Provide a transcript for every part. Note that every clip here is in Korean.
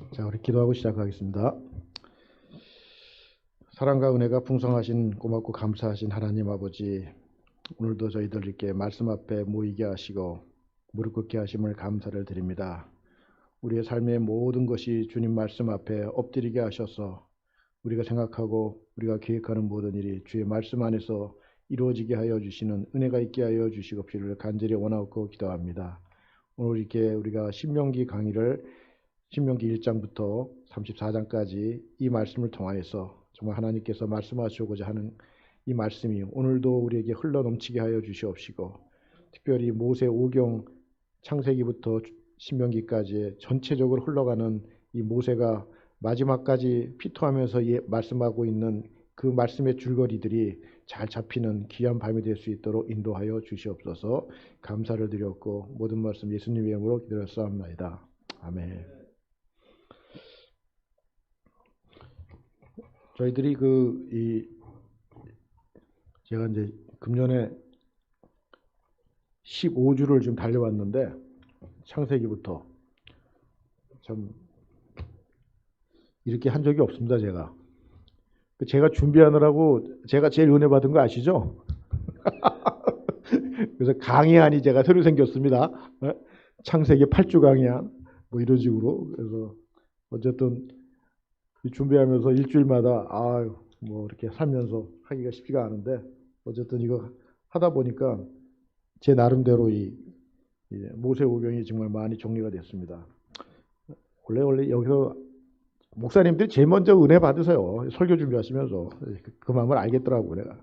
자, 우리 기도하고 시작하겠습니다. 사랑과 은혜가 풍성하신 고맙고 감사하신 하나님 아버지, 오늘도 저희들 이렇게 말씀 앞에 모이게 하시고 무릎 꿇게 하심을 감사를 드립니다. 우리의 삶의 모든 것이 주님 말씀 앞에 엎드리게 하셔서 우리가 생각하고 우리가 계획하는 모든 일이 주의 말씀 안에서 이루어지게 하여 주시는 은혜가 있게 하여 주시옵기를 간절히 원하고 기도합니다. 오늘 이렇게 우리가 신명기 강의를 신명기 1장부터 34장까지 이 말씀을 통하여서 정말 하나님께서 말씀하시고자 하는 이 말씀이 오늘도 우리에게 흘러넘치게 하여 주시옵시고, 특별히 모세 오경 창세기부터 신명기까지 전체적으로 흘러가는 이 모세가 마지막까지 피토하면서 말씀하고 있는 그 말씀의 줄거리들이 잘 잡히는 귀한 밤이 될 수 있도록 인도하여 주시옵소서. 감사를 드렸고 모든 말씀 예수님의 이름으로 기도했사옵나이다. 아멘. 저희들이 제가 이제 금년에 15주를 좀 달려왔는데, 창세기부터 참 이렇게 한 적이 없습니다. 제가 준비하느라고 제가 제일 은혜 받은 거 아시죠? 그래서 강의안이 제가 새로 생겼습니다. 창세기 8주 강의안 뭐 이런 식으로. 그래서 어쨌든 준비하면서 일주일마다 뭐 이렇게 살면서 하기가 쉽지가 않은데, 어쨌든 이거 하다 보니까 제 나름대로 이 모세 오경이 정말 많이 정리가 됐습니다. 원래 여기서 목사님들이 제일 먼저 은혜 받으세요. 설교 준비하시면서 그 마음을 알겠더라고 내가.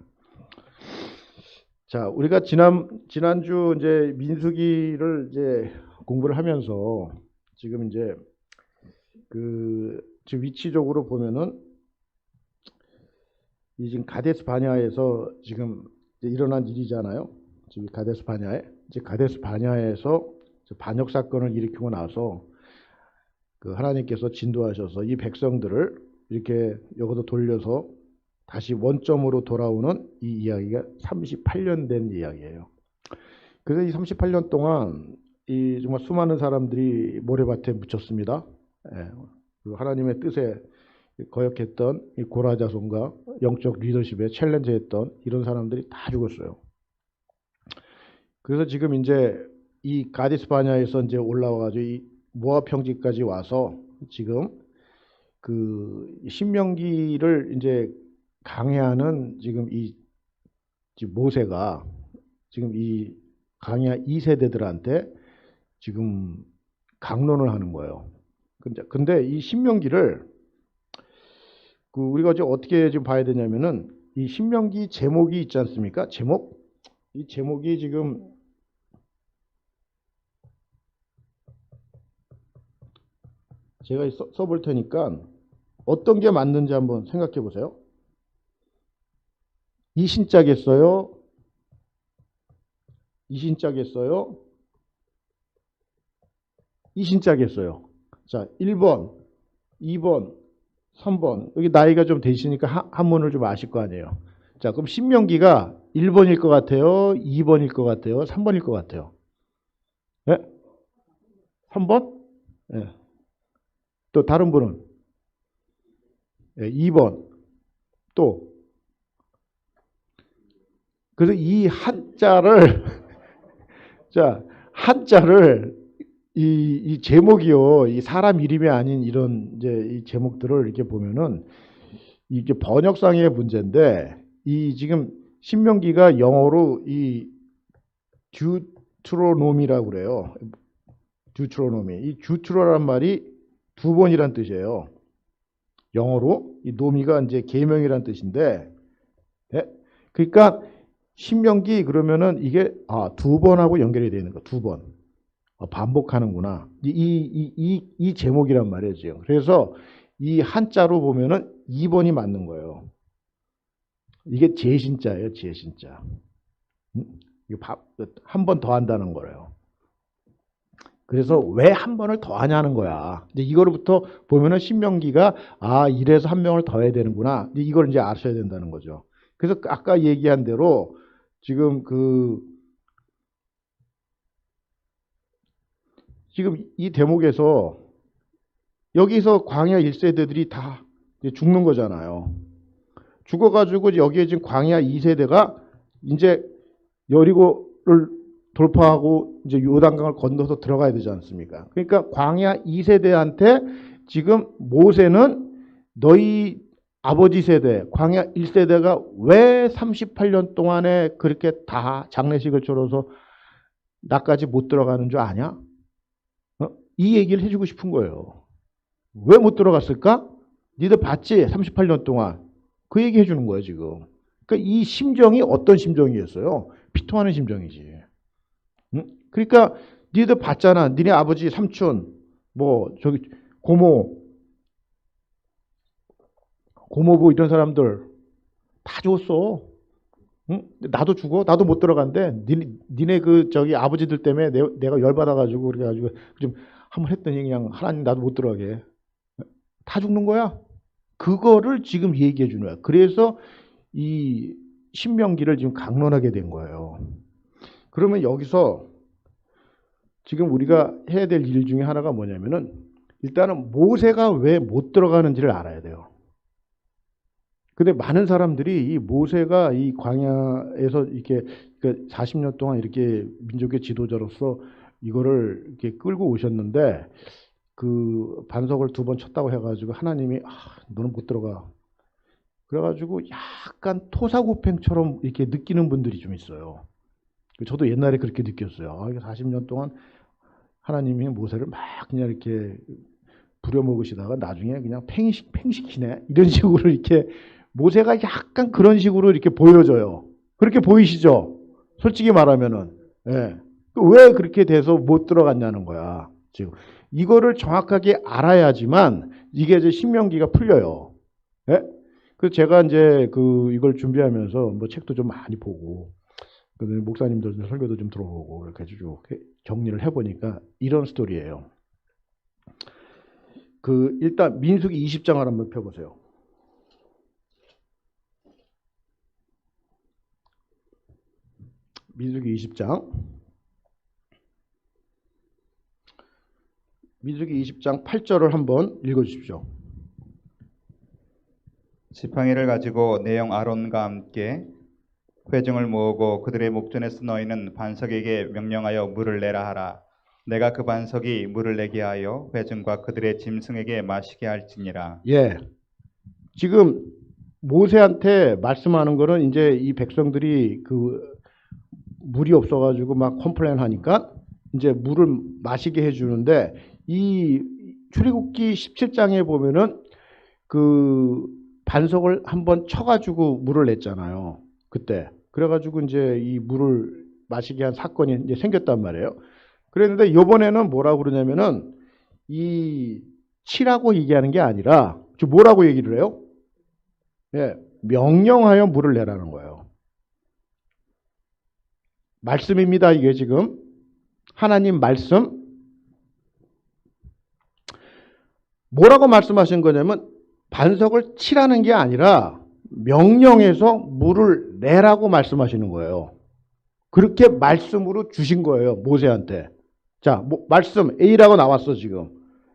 자, 우리가 지난주 이제 민수기를 이제 공부를 하면서 지금 이제 지금 위치적으로 보면은 이 지금 가데스 바냐에서 지금 일어난 일이잖아요. 지금 가데스 바냐에서 반역 사건을 일으키고 나서 그 하나님께서 진도하셔서 이 백성들을 이렇게 여기서 돌려서 다시 원점으로 돌아오는 이 이야기가 38년 된 이야기예요. 그래서 이 38년 동안 이 정말 수많은 사람들이 모래밭에 묻혔습니다. 하나님의 뜻에 거역했던 이 고라 자손과 영적 리더십에 챌린저했던 이런 사람들이 다 죽었어요. 그래서 지금 이제 이 가데스 바냐에서 이제 올라와가지고 이 모압 평지까지 와서 지금 그 신명기를 이제 강해하는 지금 이 모세가 지금 이 강해 2세대들한테 지금 강론을 하는 거예요. 근데 이 신명기를 우리가 어떻게 지금 봐야 되냐면은 이 신명기 제목이 있지 않습니까? 이 제목이 지금 제가 써볼 테니까 어떤 게 맞는지 한번 생각해 보세요. 이신자겠어요? 이신자겠어요? 이신자겠어요? 자, 1번, 2번, 3번. 여기 나이가 좀 되시니까 한문을 좀 아실 거 아니에요. 자, 그럼 신명기가 1번일 것 같아요? 2번일 것 같아요? 3번일 것 같아요? 예? 3번? 예. 또 다른 분은? 예, 2번. 또. 그래서 이 한자를, 자, 한자를, 이 제목이요, 이 사람 이름이 아닌 이런 이제 이 제목들을 이렇게 보면은 이게 번역상의 문제인데, 이 지금 신명기가 영어로 이 듀트로노미라고 그래요. 듀트로노미. 이 듀트로란 말이 두 번이란 뜻이에요. 영어로 이 노미가 이제 계명이란 뜻인데, 예? 그러니까 신명기 그러면은 이게 두 번하고 연결이 되는 거, 두 번. 반복하는구나. 이 제목이란 말이죠. 그래서 이 한자로 보면은 2번이 맞는 거예요. 이게 제신자예요, 제신자. 한 번 더 한다는 거예요. 그래서 왜 한 번을 더 하냐는 거야. 이제 이거로부터 보면은 신명기가 이래서 한 명을 더 해야 되는구나. 이걸 이제 아셔야 된다는 거죠. 그래서 아까 얘기한 대로 지금 지금 이 대목에서 여기서 광야 1세대들이 다 이제 죽는 거잖아요. 죽어가지고 여기에 지금 광야 2세대가 이제 여리고를 돌파하고 이제 요단강을 건너서 들어가야 되지 않습니까? 그러니까 광야 2세대한테 지금 모세는 너희 아버지 세대, 광야 1세대가 왜 38년 동안에 그렇게 다 장례식을 치러서 나까지 못 들어가는 줄 아냐? 이 얘기를 해주고 싶은 거예요. 왜 못 들어갔을까? 니들 봤지? 38년 동안. 그 얘기 해주는 거예요, 지금. 그러니까 이 심정이 어떤 심정이었어요? 피통하는 심정이지. 응? 그러니까 니들 봤잖아. 니네 아버지, 삼촌, 뭐 저기 고모부 이런 사람들 다 죽었어. 응? 나도 죽어. 나도 못 들어간대. 니네 그 저기 아버지들 때문에 내가 열받아가지고 그래가지고 좀 한번 했더니 그냥 하나님 나도 못 들어가게. 다 죽는 거야. 그거를 지금 얘기해 주는 거야. 그래서 이 신명기를 지금 강론하게 된 거예요. 그러면 여기서 지금 우리가 해야 될 일 중에 하나가 뭐냐면은 일단은 모세가 왜 못 들어가는지를 알아야 돼요. 근데 많은 사람들이 이 모세가 이 광야에서 이렇게 40년 동안 이렇게 민족의 지도자로서 이거를 이렇게 끌고 오셨는데 그 반석을 2번 쳤다고 해가지고 하나님이 너는 못 들어가. 그래가지고 약간 토사구팽처럼 이렇게 느끼는 분들이 좀 있어요. 저도 옛날에 그렇게 느꼈어요. 40년 동안 하나님이 모세를 막 그냥 이렇게 부려먹으시다가 나중에 그냥 팽식히네 이런 식으로 이렇게 모세가 약간 그런 식으로 이렇게 보여져요. 그렇게 보이시죠? 솔직히 말하면은. 예. 왜 그렇게 돼서 못 들어갔냐는 거야. 지금 이거를 정확하게 알아야지만 이게 이제 신명기가 풀려요. 예? 그래서 제가 이제 이걸 준비하면서 뭐 책도 좀 많이 보고 목사님들 설교도 좀 들어보고 이렇게 쭉 정리를 해보니까 이런 스토리예요. 일단 민수기 20장을 한번 펴보세요. 민수기 20장. 민수기 20장 8절을 한번 읽어주십시오. 지팡이를 가지고 내형 아론과 함께 회중을 모으고 그들의 목전에서 너희는 반석에게 명령하여 물을 내라 하라. 내가 그 반석이 물을 내게 하여 회중과 그들의 짐승에게 마시게 할지니라. 예. 지금 모세한테 말씀하는 거는 이제 이 백성들이 물이 없어가지고 막 컴플레인 하니까 이제 물을 마시게 해주는데 이 출애굽기 17장에 보면은 반석을 한번 쳐가지고 물을 냈잖아요. 그때. 그래가지고 이제 이 물을 마시게 한 사건이 이제 생겼단 말이에요. 그랬는데 이번에는 뭐라고 그러냐면은 이 치라고 얘기하는 게 아니라 뭐라고 얘기를 해요? 예, 명령하여 물을 내라는 거예요. 말씀입니다. 이게 지금 하나님 말씀. 뭐라고 말씀하신 거냐면 반석을 치라는 게 아니라 명령해서 물을 내라고 말씀하시는 거예요. 그렇게 말씀으로 주신 거예요. 모세한테. 자, 말씀 A라고 나왔어 지금.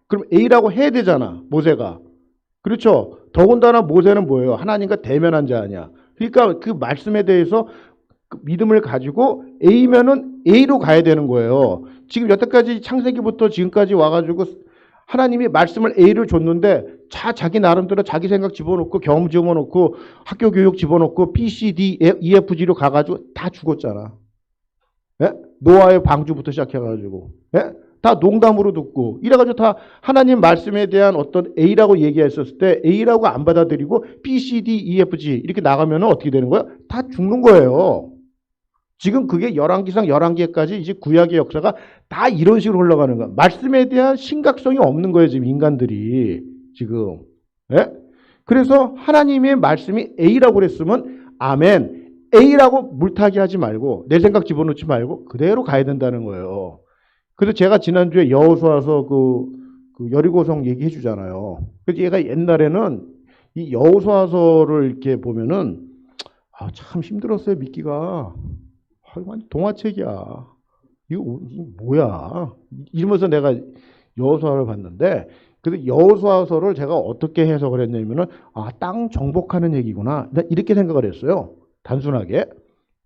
그럼 A라고 해야 되잖아. 모세가. 그렇죠. 더군다나 모세는 뭐예요? 하나님과 대면한 자 아니야. 그러니까 그 말씀에 대해서 믿음을 가지고 A면은 A로 가야 되는 거예요. 지금 여태까지 창세기부터 지금까지 와가지고 하나님이 말씀을 A를 줬는데 자기 나름대로 자기 생각 집어넣고 경험 집어넣고 학교 교육 집어넣고 B, C, D, E, F, G로 가가지고 다 죽었잖아. 예? 노아의 방주부터 시작해가지고 예? 다 농담으로 듣고 이래가지고 다 하나님 말씀에 대한 어떤 A라고 얘기했었을 때 A라고 안 받아들이고 B, C, D, E, F, G 이렇게 나가면 어떻게 되는 거야? 다 죽는 거예요. 지금 그게 열왕기상 11개까지 이제 구약의 역사가 다 이런 식으로 흘러가는 거야. 말씀에 대한 심각성이 없는 거예요. 지금 인간들이 지금. 예? 그래서 하나님의 말씀이 A라고 그랬으면 아멘. A라고 물타기 하지 말고 내 생각 집어넣지 말고 그대로 가야 된다는 거예요. 그래서 제가 지난주에 여호수아서 그 여리고성 얘기해 주잖아요. 그래서 얘가 옛날에는 이 여호수아서를 이렇게 보면은 참 힘들었어요. 믿기가. 완전 동화책이야. 이거 뭐야? 이러면서 내가 여호수아를 봤는데 그래서 여호수아서를 제가 어떻게 해석을 했냐면은 땅 정복하는 얘기구나. 이렇게 생각을 했어요. 단순하게.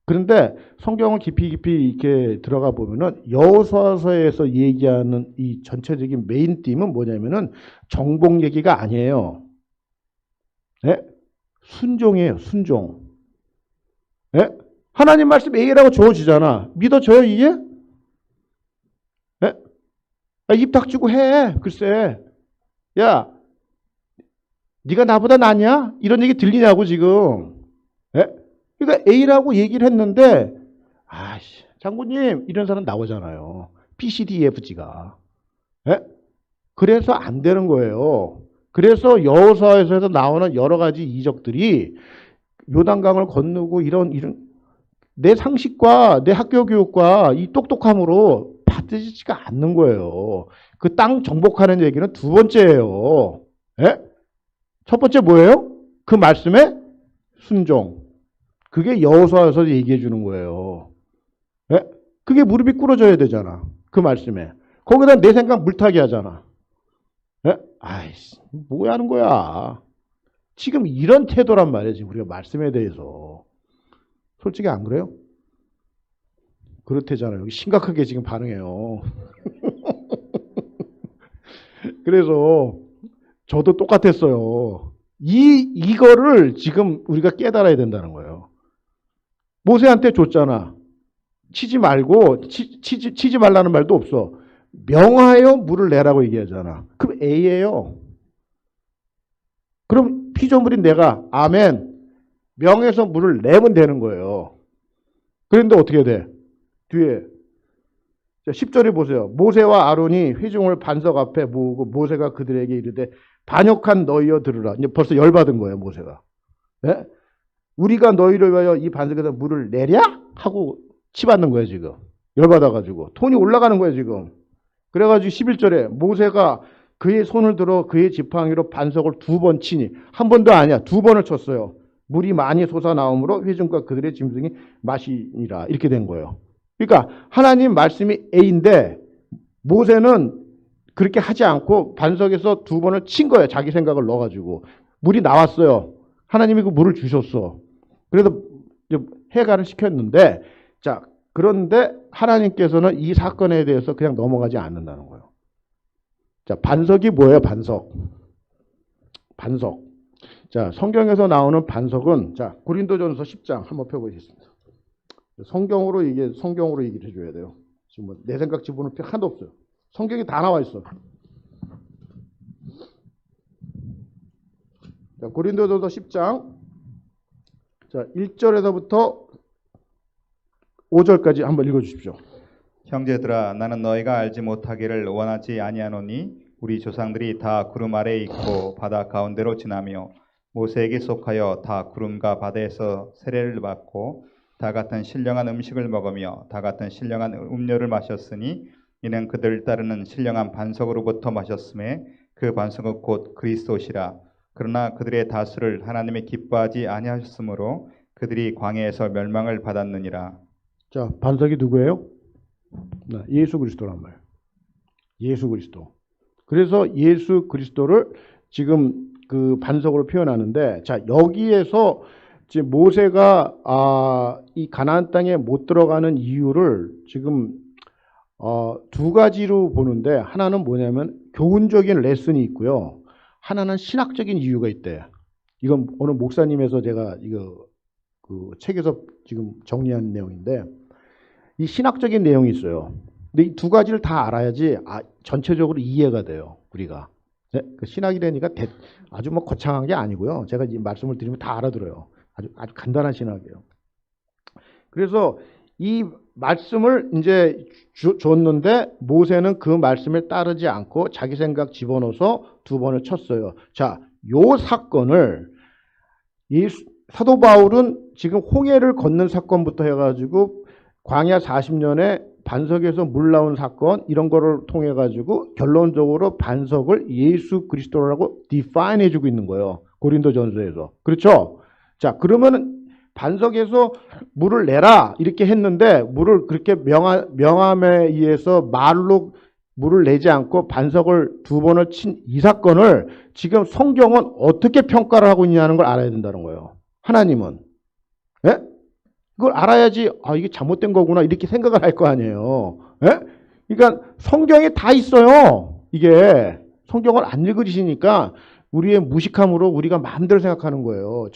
그런데 성경을 깊이 이렇게 들어가 보면은 여호수아서에서 얘기하는 이 전체적인 메인 띠은 뭐냐면은 정복 얘기가 아니에요. 네? 순종이에요. 순종. 네? 하나님 말씀 A라고 주어지잖아. 믿어져요 이게? 네? 입 닥치고 해. 글쎄. 야, 네가 나보다 낫냐? 이런 얘기 들리냐고 지금. 네? 그러니까 A라고 얘기를 했는데 장군님 이런 사람 나오잖아요. PCDFG가. 예? 그래서 안 되는 거예요. 그래서 여호수아에서 나오는 여러 가지 이적들이 요단강을 건너고 이런 내 상식과 내 학교 교육과 이 똑똑함으로 받아지지가 않는 거예요. 그 땅 정복하는 얘기는 두 번째예요. 예? 첫 번째 뭐예요? 그 말씀에 순종. 그게 여호수아에서 얘기해 주는 거예요. 예? 그게 무릎이 꿇어져야 되잖아. 그 말씀에. 거기다 내 생각 물타기 하잖아. 예? 아이씨, 뭐 하는 거야. 지금 이런 태도란 말이야, 지금 우리가 말씀에 대해서. 솔직히 안 그래요? 그렇대잖아요. 여기 심각하게 지금 반응해요. 그래서 저도 똑같았어요. 이거를 지금 우리가 깨달아야 된다는 거예요. 모세한테 줬잖아. 치지 말고, 치지 말라는 말도 없어. 명하여 물을 내라고 얘기하잖아. 그럼 A예요. 그럼 피조물인 내가, 아멘. 명해서 물을 내면 되는 거예요. 그런데 어떻게 돼? 뒤에. 10절에 보세요. 모세와 아론이 회중을 반석 앞에 모으고 모세가 그들에게 이르되 반역한 너희여 들으라. 이제 벌써 열받은 거예요, 모세가. 네? 우리가 너희를 위하여 이 반석에서 물을 내랴? 하고 치받는 거예요, 지금. 열받아가지고. 톤이 올라가는 거예요, 지금. 그래가지고 11절에 모세가 그의 손을 들어 그의 지팡이로 반석을 2번 치니, 한 번도 아니야. 2번을 쳤어요. 물이 많이 솟아나오므로 회중과 그들의 짐승이 마시니라. 이렇게 된 거예요. 그러니까 하나님 말씀이 A인데 모세는 그렇게 하지 않고 반석에서 2번을 친 거예요. 자기 생각을 넣어가지고. 물이 나왔어요. 하나님이 그 물을 주셨어. 그래서 해가를 시켰는데, 자, 그런데 하나님께서는 이 사건에 대해서 그냥 넘어가지 않는다는 거예요. 자, 반석이 뭐예요? 반석. 자, 성경에서 나오는 반석은, 자, 고린도전서 10장 한번 펴보겠습니다. 성경으로 얘기를 해줘야 돼요. 지금 뭐 내 생각 집어넣을 필요 하나도 없어요. 성경이 다 나와 있어. 자, 고린도전서 10장. 자, 1절에서부터 5절까지 한번 읽어주십시오. 형제들아, 나는 너희가 알지 못하기를 원하지 아니하노니 우리 조상들이 다 구름 아래에 있고 바다 가운데로 지나며 모세에게 속하여 다 구름과 바다에서 세례를 받고 다 같은 신령한 음식을 먹으며 다 같은 신령한 음료를 마셨으니 이는 그들을 따르는 신령한 반석으로부터 마셨음에 그 반석은 곧 그리스도시라. 그러나 그들의 다수를 하나님이 기뻐하지 아니하셨으므로 그들이 광야에서 멸망을 받았느니라. 자, 반석이 누구예요? 예수 그리스도란 말이에요. 예수 그리스도. 그래서 예수 그리스도를 지금 그 반석으로 표현하는데, 자, 여기에서 지금 모세가 이 가나안 땅에 못 들어가는 이유를 지금 두 가지로 보는데, 하나는 뭐냐면 교훈적인 레슨이 있고요. 하나는 신학적인 이유가 있대. 이건 어느 목사님에서 제가 이거 그 책에서 지금 정리한 내용인데, 이 신학적인 내용이 있어요. 근데 이 두 가지를 다 알아야지 전체적으로 이해가 돼요, 우리가. 네? 그 신학이라니까 아주 뭐 거창한 게 아니고요. 제가 이 말씀을 드리면 다 알아들어요. 아주 간단한 신학이에요. 그래서 이 말씀을 이제 줬는데 모세는 그 말씀을 따르지 않고 자기 생각 집어넣어서 2번을 쳤어요. 자, 요 사건을 사도 바울은 지금 홍해를 걷는 사건부터 해가지고 광야 40년에 반석에서 물 나온 사건 이런 거를 통해 가지고 결론적으로 반석을 예수 그리스도라고 디파인 해주고 있는 거예요. 고린도전서에서. 그렇죠? 자, 그러면 반석에서 물을 내라 이렇게 했는데 물을 그렇게 명함에 의해서 말로 물을 내지 않고 반석을 2번을 친 이 사건을 지금 성경은 어떻게 평가를 하고 있냐는 걸 알아야 된다는 거예요. 하나님은. 예? 그걸 알아야지 이게 잘못된 거구나 이렇게 생각을 할 거 아니에요. 예? 그러니까 성경에 다 있어요. 이게 성경을 안 읽으시니까 우리의 무식함으로 우리가 마음대로 생각하는 거예요.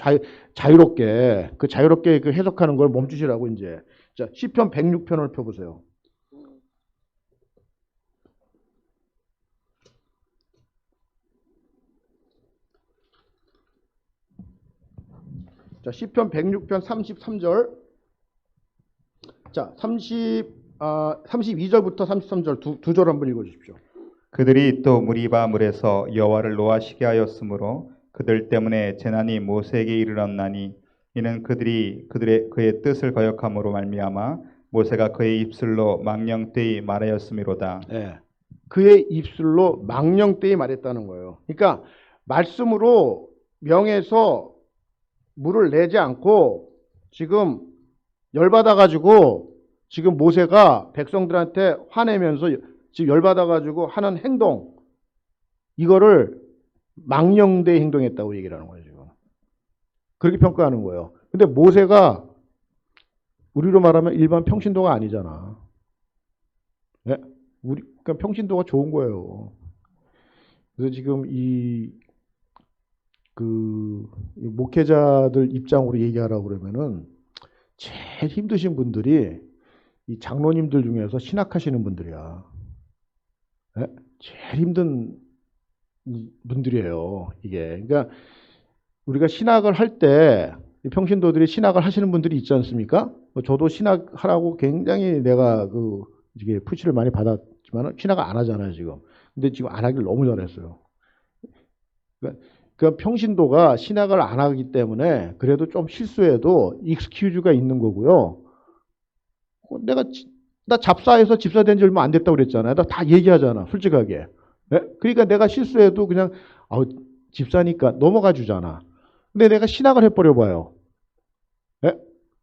자유롭게 자유롭게 그 해석하는 걸 멈추시라고 이제. 자, 시편 106편을 펴보세요. 자, 시편 106편 33절. 자, 32절부터 33절 두 절 한번 읽어 주십시오. 그들이 또 무리바 물에서 여호와를 노하시게 하였으므로 그들 때문에 재난이 모세에게 이르렀나니 이는 그의 뜻을 거역함으로 말미암아 모세가 그의 입술로 망령되이 말하였음이로다. 예. 그의 입술로 망령되이 말했다는 거예요. 그러니까 말씀으로 명해서 물을 내지 않고 지금 열받아 가지고 지금 모세가 백성들한테 화내면서 지금 열받아 가지고 하는 행동, 이거를 망령되이 행동했다고 얘기를 하는 거예요. 지금 그렇게 평가하는 거예요. 근데 모세가 우리로 말하면 일반 평신도가 아니잖아. 네? 그러니까 평신도가 좋은 거예요. 그래서 지금 목회자들 입장으로 얘기하라고 그러면은 제일 힘드신 분들이 이 장로님들 중에서 신학하시는 분들이야. 네? 제일 힘든 분들이에요. 이게. 그러니까 우리가 신학을 할 때 평신도들이 신학을 하시는 분들이 있지 않습니까? 저도 신학하라고 굉장히 내가 이게 푸시를 많이 받았지만 신학을 안 하잖아요, 지금. 근데 지금 안 하길 너무 잘했어요. 그 평신도가 신학을 안 하기 때문에 그래도 좀 실수해도 익스큐즈가 있는 거고요. 나 잡사해서 집사 된 지 얼마 안 됐다고 그랬잖아요. 나 다 얘기하잖아, 솔직하게. 네? 그러니까 내가 실수해도 그냥 집사니까 넘어가 주잖아. 근데 내가 신학을 해버려 봐요. 네?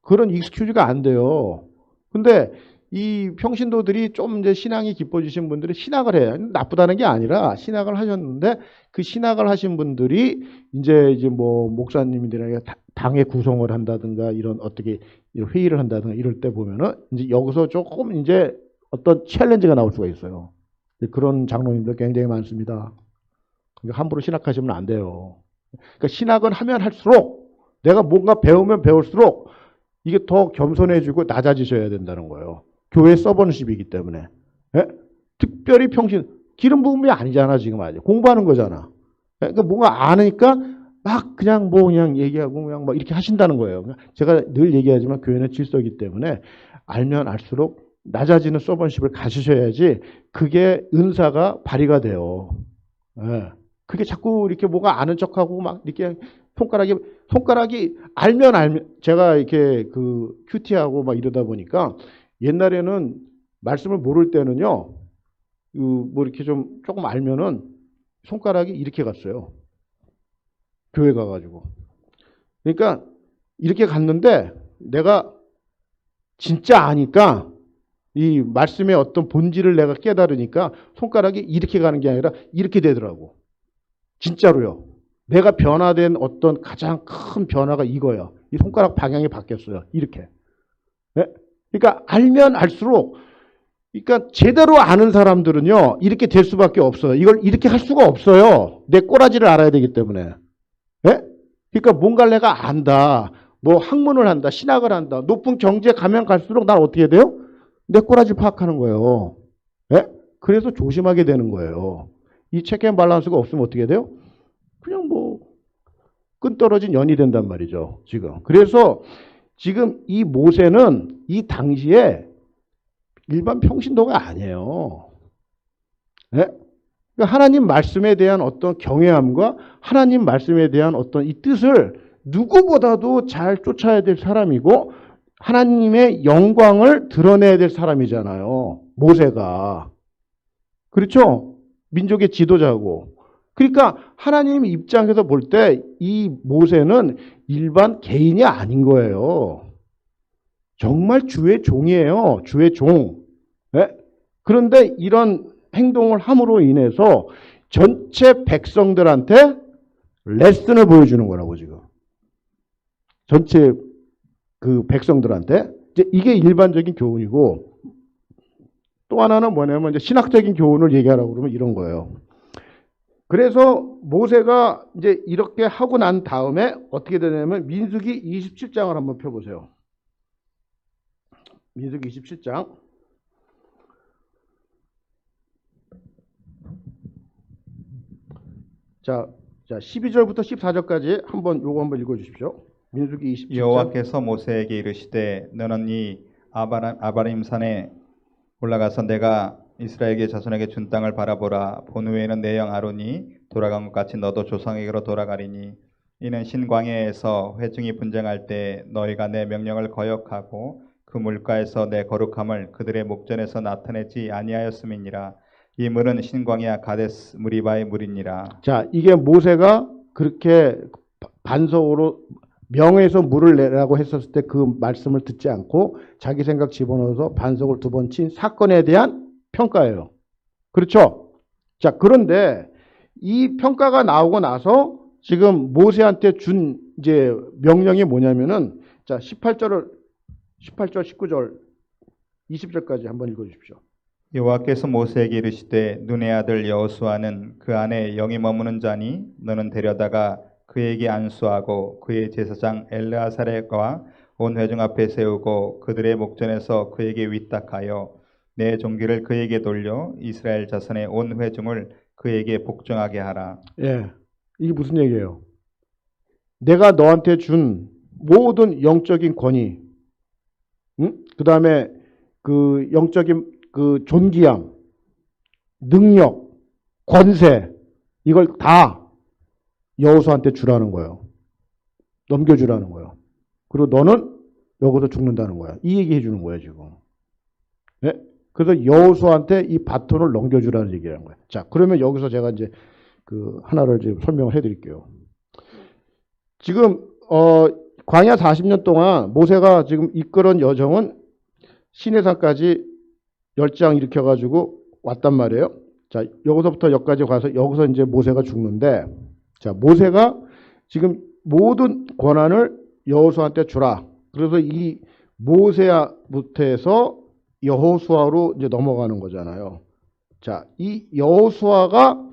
그런 익스큐즈가 안 돼요. 근데 이 평신도들이 좀 이제 신앙이 깊어지신 분들이 신학을 해. 나쁘다는 게 아니라 신학을 하셨는데 그 신학을 하신 분들이 이제 뭐 목사님들에게 당의 구성을 한다든가 이런 어떻게 회의를 한다든가 이럴 때 보면은 이제 여기서 조금 이제 어떤 챌린지가 나올 수가 있어요. 그런 장로님들 굉장히 많습니다. 그러니까 함부로 신학하시면 안 돼요. 그러니까 신학은 하면 할수록 내가 뭔가 배우면 배울수록 이게 더 겸손해지고 낮아지셔야 된다는 거예요. 교회 서번십이기 때문에. 예? 특별히 기름 부음이 아니잖아, 지금 아직. 공부하는 거잖아. 그러니까 뭔가 아니까 막 그냥 얘기하고 그냥 막 이렇게 하신다는 거예요. 제가 늘 얘기하지만 교회는 질서이기 때문에 알면 알수록 낮아지는 서번십을 가지셔야지 그게 은사가 발휘가 돼요. 예. 그게 자꾸 이렇게 뭐가 아는 척하고 막 이렇게 손가락이 알면 제가 이렇게 큐티하고 막 이러다 보니까 옛날에는 말씀을 모를 때는요, 뭐 이렇게 조금 알면은 손가락이 이렇게 갔어요. 교회 가가지고. 그러니까 이렇게 갔는데 내가 진짜 아니까 이 말씀의 어떤 본질을 내가 깨달으니까 손가락이 이렇게 가는 게 아니라 이렇게 되더라고. 진짜로요. 내가 변화된 어떤 가장 큰 변화가 이거야. 이 손가락 방향이 바뀌었어요. 이렇게. 네? 그러니까 알면 알수록, 그러니까 제대로 아는 사람들은요, 이렇게 될 수밖에 없어요. 이걸 이렇게 할 수가 없어요. 내 꼬라지를 알아야 되기 때문에. 네? 그러니까 뭔가를 내가 안다. 뭐 학문을 한다. 신학을 한다. 높은 경지에 가면 갈수록 난 어떻게 돼요? 내 꼬라지 파악하는 거예요. 네? 그래서 조심하게 되는 거예요. 이 체크 앤 밸런스가 없으면 어떻게 돼요? 그냥 뭐 끈떨어진 연이 된단 말이죠. 지금. 그래서 지금 이 모세는 이 당시에 일반 평신도가 아니에요. 네? 그러니까 하나님 말씀에 대한 어떤 경외함과 하나님 말씀에 대한 어떤 이 뜻을 누구보다도 잘 쫓아야 될 사람이고 하나님의 영광을 드러내야 될 사람이잖아요. 모세가. 그렇죠? 민족의 지도자고. 그러니까 하나님 입장에서 볼 때 이 모세는 일반 개인이 아닌 거예요. 정말 주의 종이에요. 주의 종. 네? 그런데 이런 행동을 함으로 인해서 전체 백성들한테 레슨을 보여주는 거라고 지금. 전체 그 백성들한테. 이제 이게 일반적인 교훈이고, 또 하나는 뭐냐면 이제 신학적인 교훈을 얘기하라고 그러면 이런 거예요. 그래서 모세가 이제 이렇게 하고 난 다음에 어떻게 되냐면 민수기 27장을 한번 펴보세요. 민수기 27장. 자, 12절부터 14절까지 요거 한번 읽어주십시오. 민수기 27장. 여호와께서 모세에게 이르시되 너는 이 아바림 산에 올라가서 내가 이스라엘의 자손에게 준 땅을 바라보라. 본 후에는 내 형 아론이 돌아간 것 같이 너도 조상에게로 돌아가리니 이는 신광야에서 회중이 분쟁할 때 너희가 내 명령을 거역하고 그 물가에서 내 거룩함을 그들의 목전에서 나타내지 아니하였음이니라. 이 물은 신광야 가데스 무리바의 물이니라. 자, 이게 모세가 그렇게 반석으로 명에서 물을 내라고 했었을 때 그 말씀을 듣지 않고 자기 생각 집어넣어서 반석을 2번 친 사건에 대한 평가예요. 그렇죠? 자, 그런데 이 평가가 나오고 나서 지금 모세한테 준 이제 명령이 뭐냐면은 자, 18절, 19절, 20절까지 한번 읽어 주십시오. 여호와께서 모세에게 이르시되 눈의 아들 여호수아는 그 안에 영이 머무는 자니 너는 데려다가 그에게 안수하고 그의 제사장 엘르아살과 온 회중 앞에 세우고 그들의 목전에서 그에게 위탁하여 내 종기를 그에게 돌려 이스라엘 자손의 온 회중을 그에게 복종하게 하라. 예, 이게 무슨 얘기예요? 내가 너한테 준 모든 영적인 권위, 응? 그 다음에 그 영적인 그 존귀함, 능력, 권세, 이걸 다 여호수아한테 주라는 거예요. 넘겨주라는 거예요. 그리고 너는 여기서 죽는다는 거야. 이 얘기 해주는 거예요, 지금. 네? 그래서 여호수아한테 이 바톤을 넘겨주라는 얘기라는 거예요. 자, 그러면 여기서 제가 이제 그 하나를 지금 설명을 해드릴게요. 지금 광야 40년 동안 모세가 지금 이끌은 여정은 시내산까지 열장 일으켜가지고 왔단 말이에요. 자, 여기서부터 여기까지 가서 여기서 이제 모세가 죽는데, 자, 모세가 지금 모든 권한을 여호수아한테 주라. 그래서 이 모세부터 해서 여호수아로 이제 넘어가는 거잖아요. 자, 이 여호수아가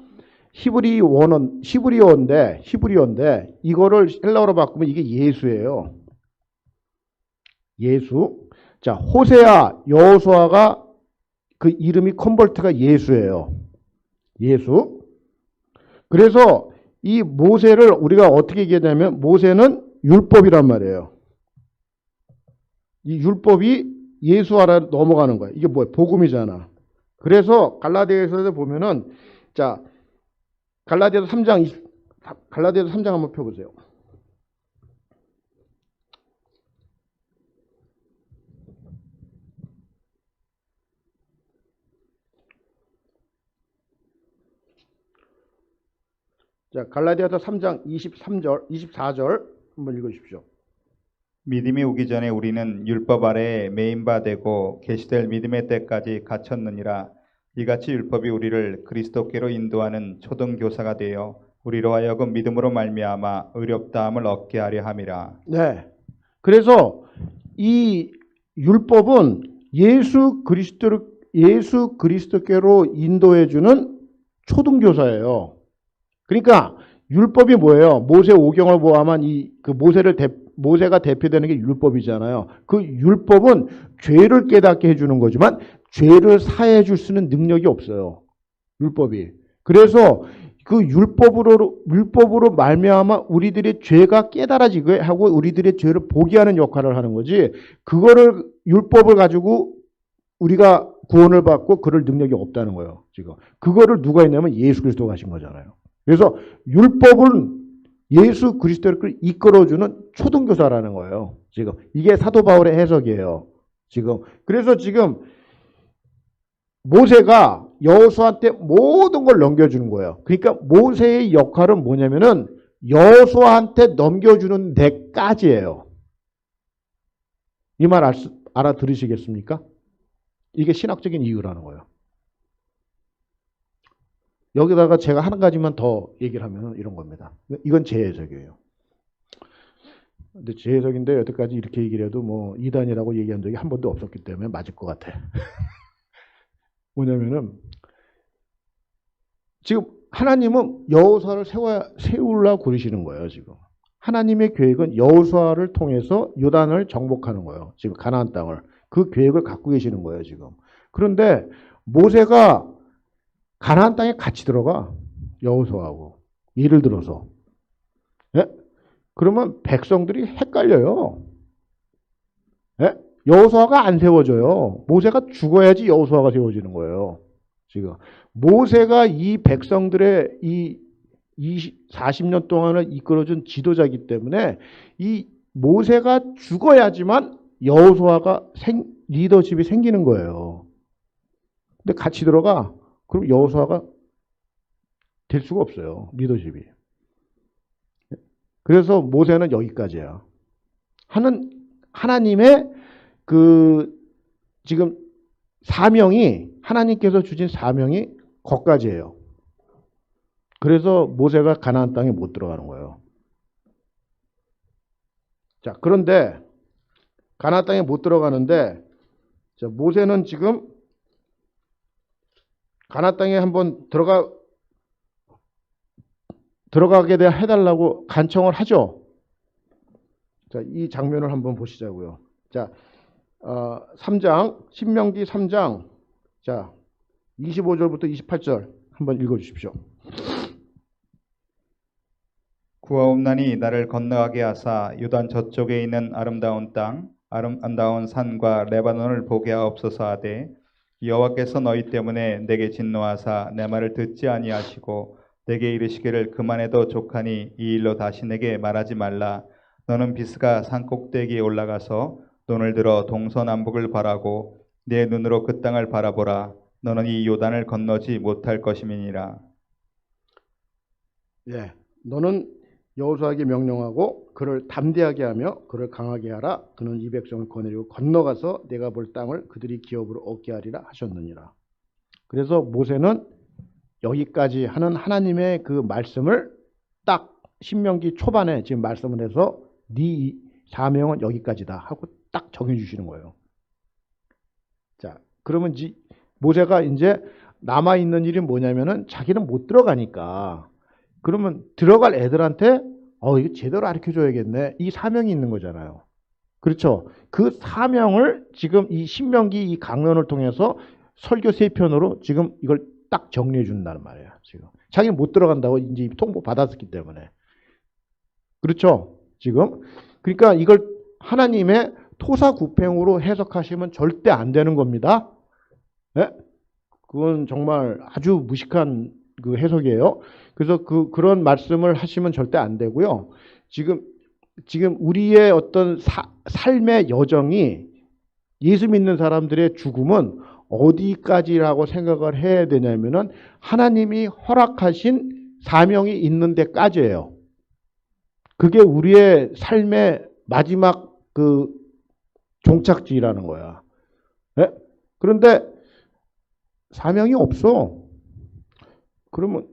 히브리어인데 이거를 헬라어로 바꾸면 이게 예수예요. 예수. 자, 호세아, 여호수아가 그 이름이 컨버트가 예수예요. 예수. 그래서 이 모세를 우리가 어떻게 얘기하냐면 모세는 율법이란 말이에요. 이 율법이 예수 아래 넘어가는 거예요. 이게 뭐예요? 복음이잖아. 그래서 갈라디아서도 보면은 자, 갈라디아서 3장 한번 펴보세요. 자, 갈라디아서 3장 24절 한번 읽어주십시오. 믿음이 오기 전에 우리는 율법 아래에 매인 바 되고 계시될 믿음의 때까지 갇혔느니라. 이같이 율법이 우리를 그리스도께로 인도하는 초등 교사가 되어 우리로 하여금 믿음으로 말미암아 의롭다함을 얻게 하려 함이라. 네. 그래서 이 율법은 예수 그리스도께로 인도해 주는 초등 교사예요. 그러니까 율법이 뭐예요? 모세 오경을 보아만 모세가 대표되는 게 율법이잖아요. 그 율법은 죄를 깨닫게 해주는 거지만 죄를 사해 줄 수 있는 능력이 없어요. 율법이. 그래서 그 율법으로 말미암아 우리들의 죄가 깨달아지게 하고 우리들의 죄를 보게 하는 역할을 하는 거지. 그거를 율법을 가지고 우리가 구원을 받고 그럴 능력이 없다는 거예요. 지금 그거를 누가 했냐면 예수 그리스도가 하신 거잖아요. 그래서 율법은 예수 그리스도를 이끌어주는 초등교사라는 거예요. 지금 이게 사도 바울의 해석이에요. 지금 그래서 지금 모세가 여호수아한테 모든 걸 넘겨주는 거예요. 그러니까 모세의 역할은 뭐냐면은 여호수아한테 넘겨주는 데까지예요. 이 말 알아들으시겠습니까? 이게 신학적인 이유라는 거예요. 여기다가 제가 한 가지만 더 얘기를 하면 이런 겁니다. 이건 제 해석이에요. 근데 제 해석인데 여태까지 이렇게 얘기를 해도 뭐 이단이라고 얘기한 적이 한 번도 없었기 때문에 맞을 것 같아. 뭐냐면은 지금 하나님은 여호수아를 세우려고 그러시는 거예요. 지금 하나님의 계획은 여호수아를 통해서 요단을 정복하는 거예요. 지금 가나안 땅을 그 계획을 갖고 계시는 거예요. 지금 그런데 모세가 가나안 땅에 같이 들어가 여호수아하고 예를 들어서 예? 그러면 백성들이 헷갈려요. 예? 여호수아가 안 세워져요. 모세가 죽어야지 여호수아가 세워지는 거예요. 지금 모세가 이 백성들의 이 40년 동안을 이끌어준 지도자이기 때문에 이 모세가 죽어야지만 여호수아가 리더십이 생기는 거예요. 근데 같이 들어가 그럼 여호수아가 될 수가 없어요. 리더십이. 그래서 모세는 여기까지야. 하나님의 지금 사명이 하나님께서 주신 사명이 거기까지예요. 그래서 모세가 가나안 땅에 못 들어가는 거예요. 자, 그런데 가나안 땅에 못 들어가는데 자, 모세는 지금 가나안 땅에 한번 들어가게 해달라고 간청을 하죠. 자, 이 장면을 한번 보시자고요. 자, 3장 신명기 3장 자 25절부터 28절 한번 읽어주십시오. 구하옵나니 나를 건너가게 하사 요단 저쪽에 있는 아름다운 땅 아름다운 산과 레바논을 보게 하옵소서 하되 여호와께서 너희 때문에 내게 진노하사 내 말을 듣지 아니하시고 내게 이르시기를 그만해도 족하니 이 일로 다시 내게 말하지 말라. 너는 비스가 산 꼭대기에 올라가서 눈을 들어 동서남북을 바라고 내 눈으로 그 땅을 바라보라. 너는 이 요단을 건너지 못할 것임이니라. 예, 너는 여호수아에게 명령하고 그를 담대하게 하며 그를 강하게 하라. 그는 이 백성을 거느리고 건너가서 내가 볼 땅을 그들이 기업으로 얻게 하리라 하셨느니라. 그래서 모세는 여기까지 하는 하나님의 그 말씀을 딱 신명기 초반에 지금 말씀을 해서 네 사명은 여기까지다 하고 딱 정해주시는 거예요. 자, 그러면 모세가 이제 남아있는 일이 뭐냐면은 자기는 못 들어가니까 그러면 들어갈 애들한테 이거 제대로 가르쳐줘야겠네. 이 사명이 있는 거잖아요. 그렇죠. 그 사명을 지금 이 신명기 이 강론을 통해서 설교 3편으로 지금 이걸 딱 정리해 준다는 말이에요. 지금 자기는 못 들어간다고 이제 통보 받았기 때문에. 그렇죠. 지금 그러니까 이걸 하나님의 토사구팽으로 해석하시면 절대 안 되는 겁니다. 네? 그건 정말 아주 무식한 그 해석이에요. 그래서 그런 말씀을 하시면 절대 안 되고요. 지금 우리의 어떤 삶의 여정이 예수 믿는 사람들의 죽음은 어디까지라고 생각을 해야 되냐면은 하나님이 허락하신 사명이 있는 데까지예요. 그게 우리의 삶의 마지막 그 종착지라는 거야. 네? 그런데 사명이 없어. 그러면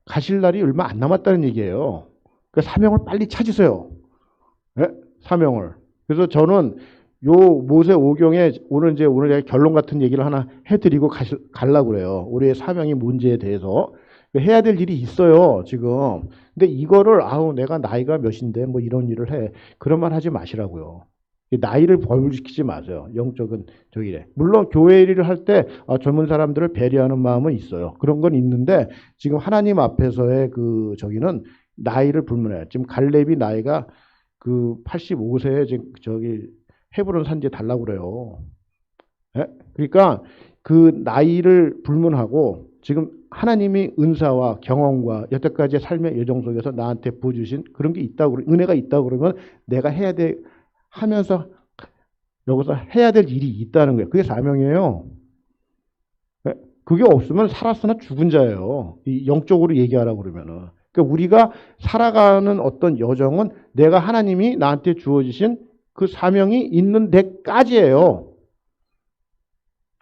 가실 날이 얼마 안 남았다는 얘기예요. 그러니까 사명을 빨리 찾으세요. 네? 사명을. 그래서 저는 요 모세 오경에 오늘 제가 결론 같은 얘기를 하나 해드리고 가려고 그래요. 우리의 사명의 문제에 대해서. 해야 될 일이 있어요, 지금. 근데 이거를, 내가 나이가 몇인데 뭐 이런 일을 해. 그런 말 하지 마시라고요. 나이를 범위시키지 마세요. 영적인 저기래. 물론 교회 일을 할 때 젊은 사람들을 배려하는 마음은 있어요. 그런 건 있는데 지금 하나님 앞에서의 그 저기는 나이를 불문해요. 지금 갈렙이 나이가 그 85세에 지금 헤브론 산지에 달라고 그래요. 네? 그러니까 그 나이를 불문하고 지금 하나님이 은사와 경험과 여태까지의 삶의 여정 속에서 나한테 부어주신 그런 게 있다고, 은혜가 있다고 그러면 내가 해야 돼 하면서 여기서 해야 될 일이 있다는 거예요. 그게 사명이에요. 네? 그게 없으면 살았으나 죽은 자예요. 이 영적으로 얘기하라고 그러면은. 그러니까 우리가 살아가는 어떤 여정은 내가 하나님이 나한테 주어주신 그 사명이 있는 데까지예요.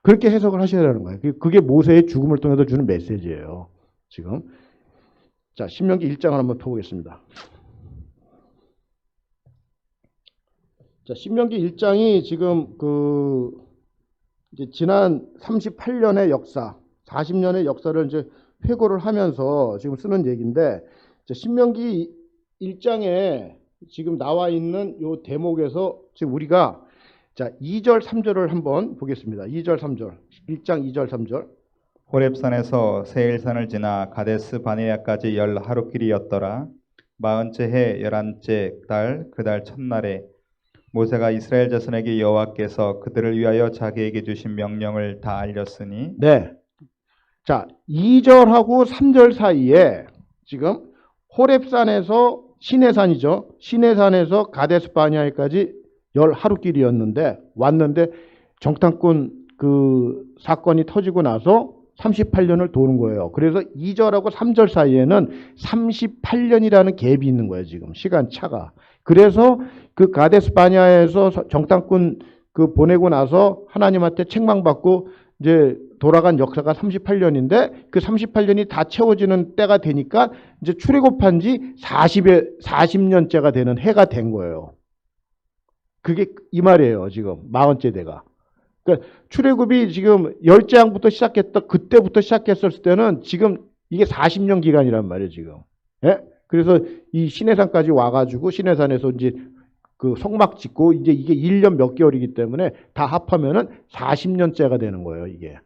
그렇게 해석을 하셔야 되는 거예요. 그게 모세의 죽음을 통해서 주는 메시지예요. 지금. 자, 신명기 1장을 한번 펴보겠습니다. 자, 신명기 1장이 지금 이제 지난 38년의 역사, 40년의 역사를 이제 회고를 하면서 지금 쓰는 얘기인데, 자, 신명기 1장에 지금 나와 있는 요 대목에서 지금 우리가 자, 2절, 3절을 한번 보겠습니다. 2절, 3절. 1장 2절, 3절. 호렙산에서 세일산을 지나 가데스 바네아까지 10하루길이었더라. 40째 해 11째 달 그 달 첫날에 모세가 이스라엘 자손에게 여호와께서 그들을 위하여 자기에게 주신 명령을 다 알렸으니. 네. 자, 2절하고 3절 사이에 지금 호렙산에서 시내산이죠. 시내산에서 가데스 바네아까지 10하루길이었는데 왔는데 정탐꾼 그 사건이 터지고 나서 38년을 도는 거예요. 그래서 2절하고 3절 사이에는 38년이라는 갭이 있는 거예요. 지금 시간 차가. 그래서 그 가데스 바네아에서 정탐꾼 그 보내고 나서 하나님한테 책망받고 이제 돌아간 역사가 38년인데 그 38년이 다 채워지는 때가 되니까 이제 출애굽한 지 40년째가 되는 해가 된 거예요. 그게 이 말이에요. 지금 40째 대가. 그러니까 출애굽이 지금 10장부터 시작했다. 그때부터 시작했을 때는 지금 이게 40년 기간이란 말이에요. 지금. 예? 그래서 이 시내산까지 와가지고 시내산에서 이제 그 성막 짓고 이제 이게 1년 몇 개월이기 때문에 다 합하면은 40년째가 되는 거예요. 이게.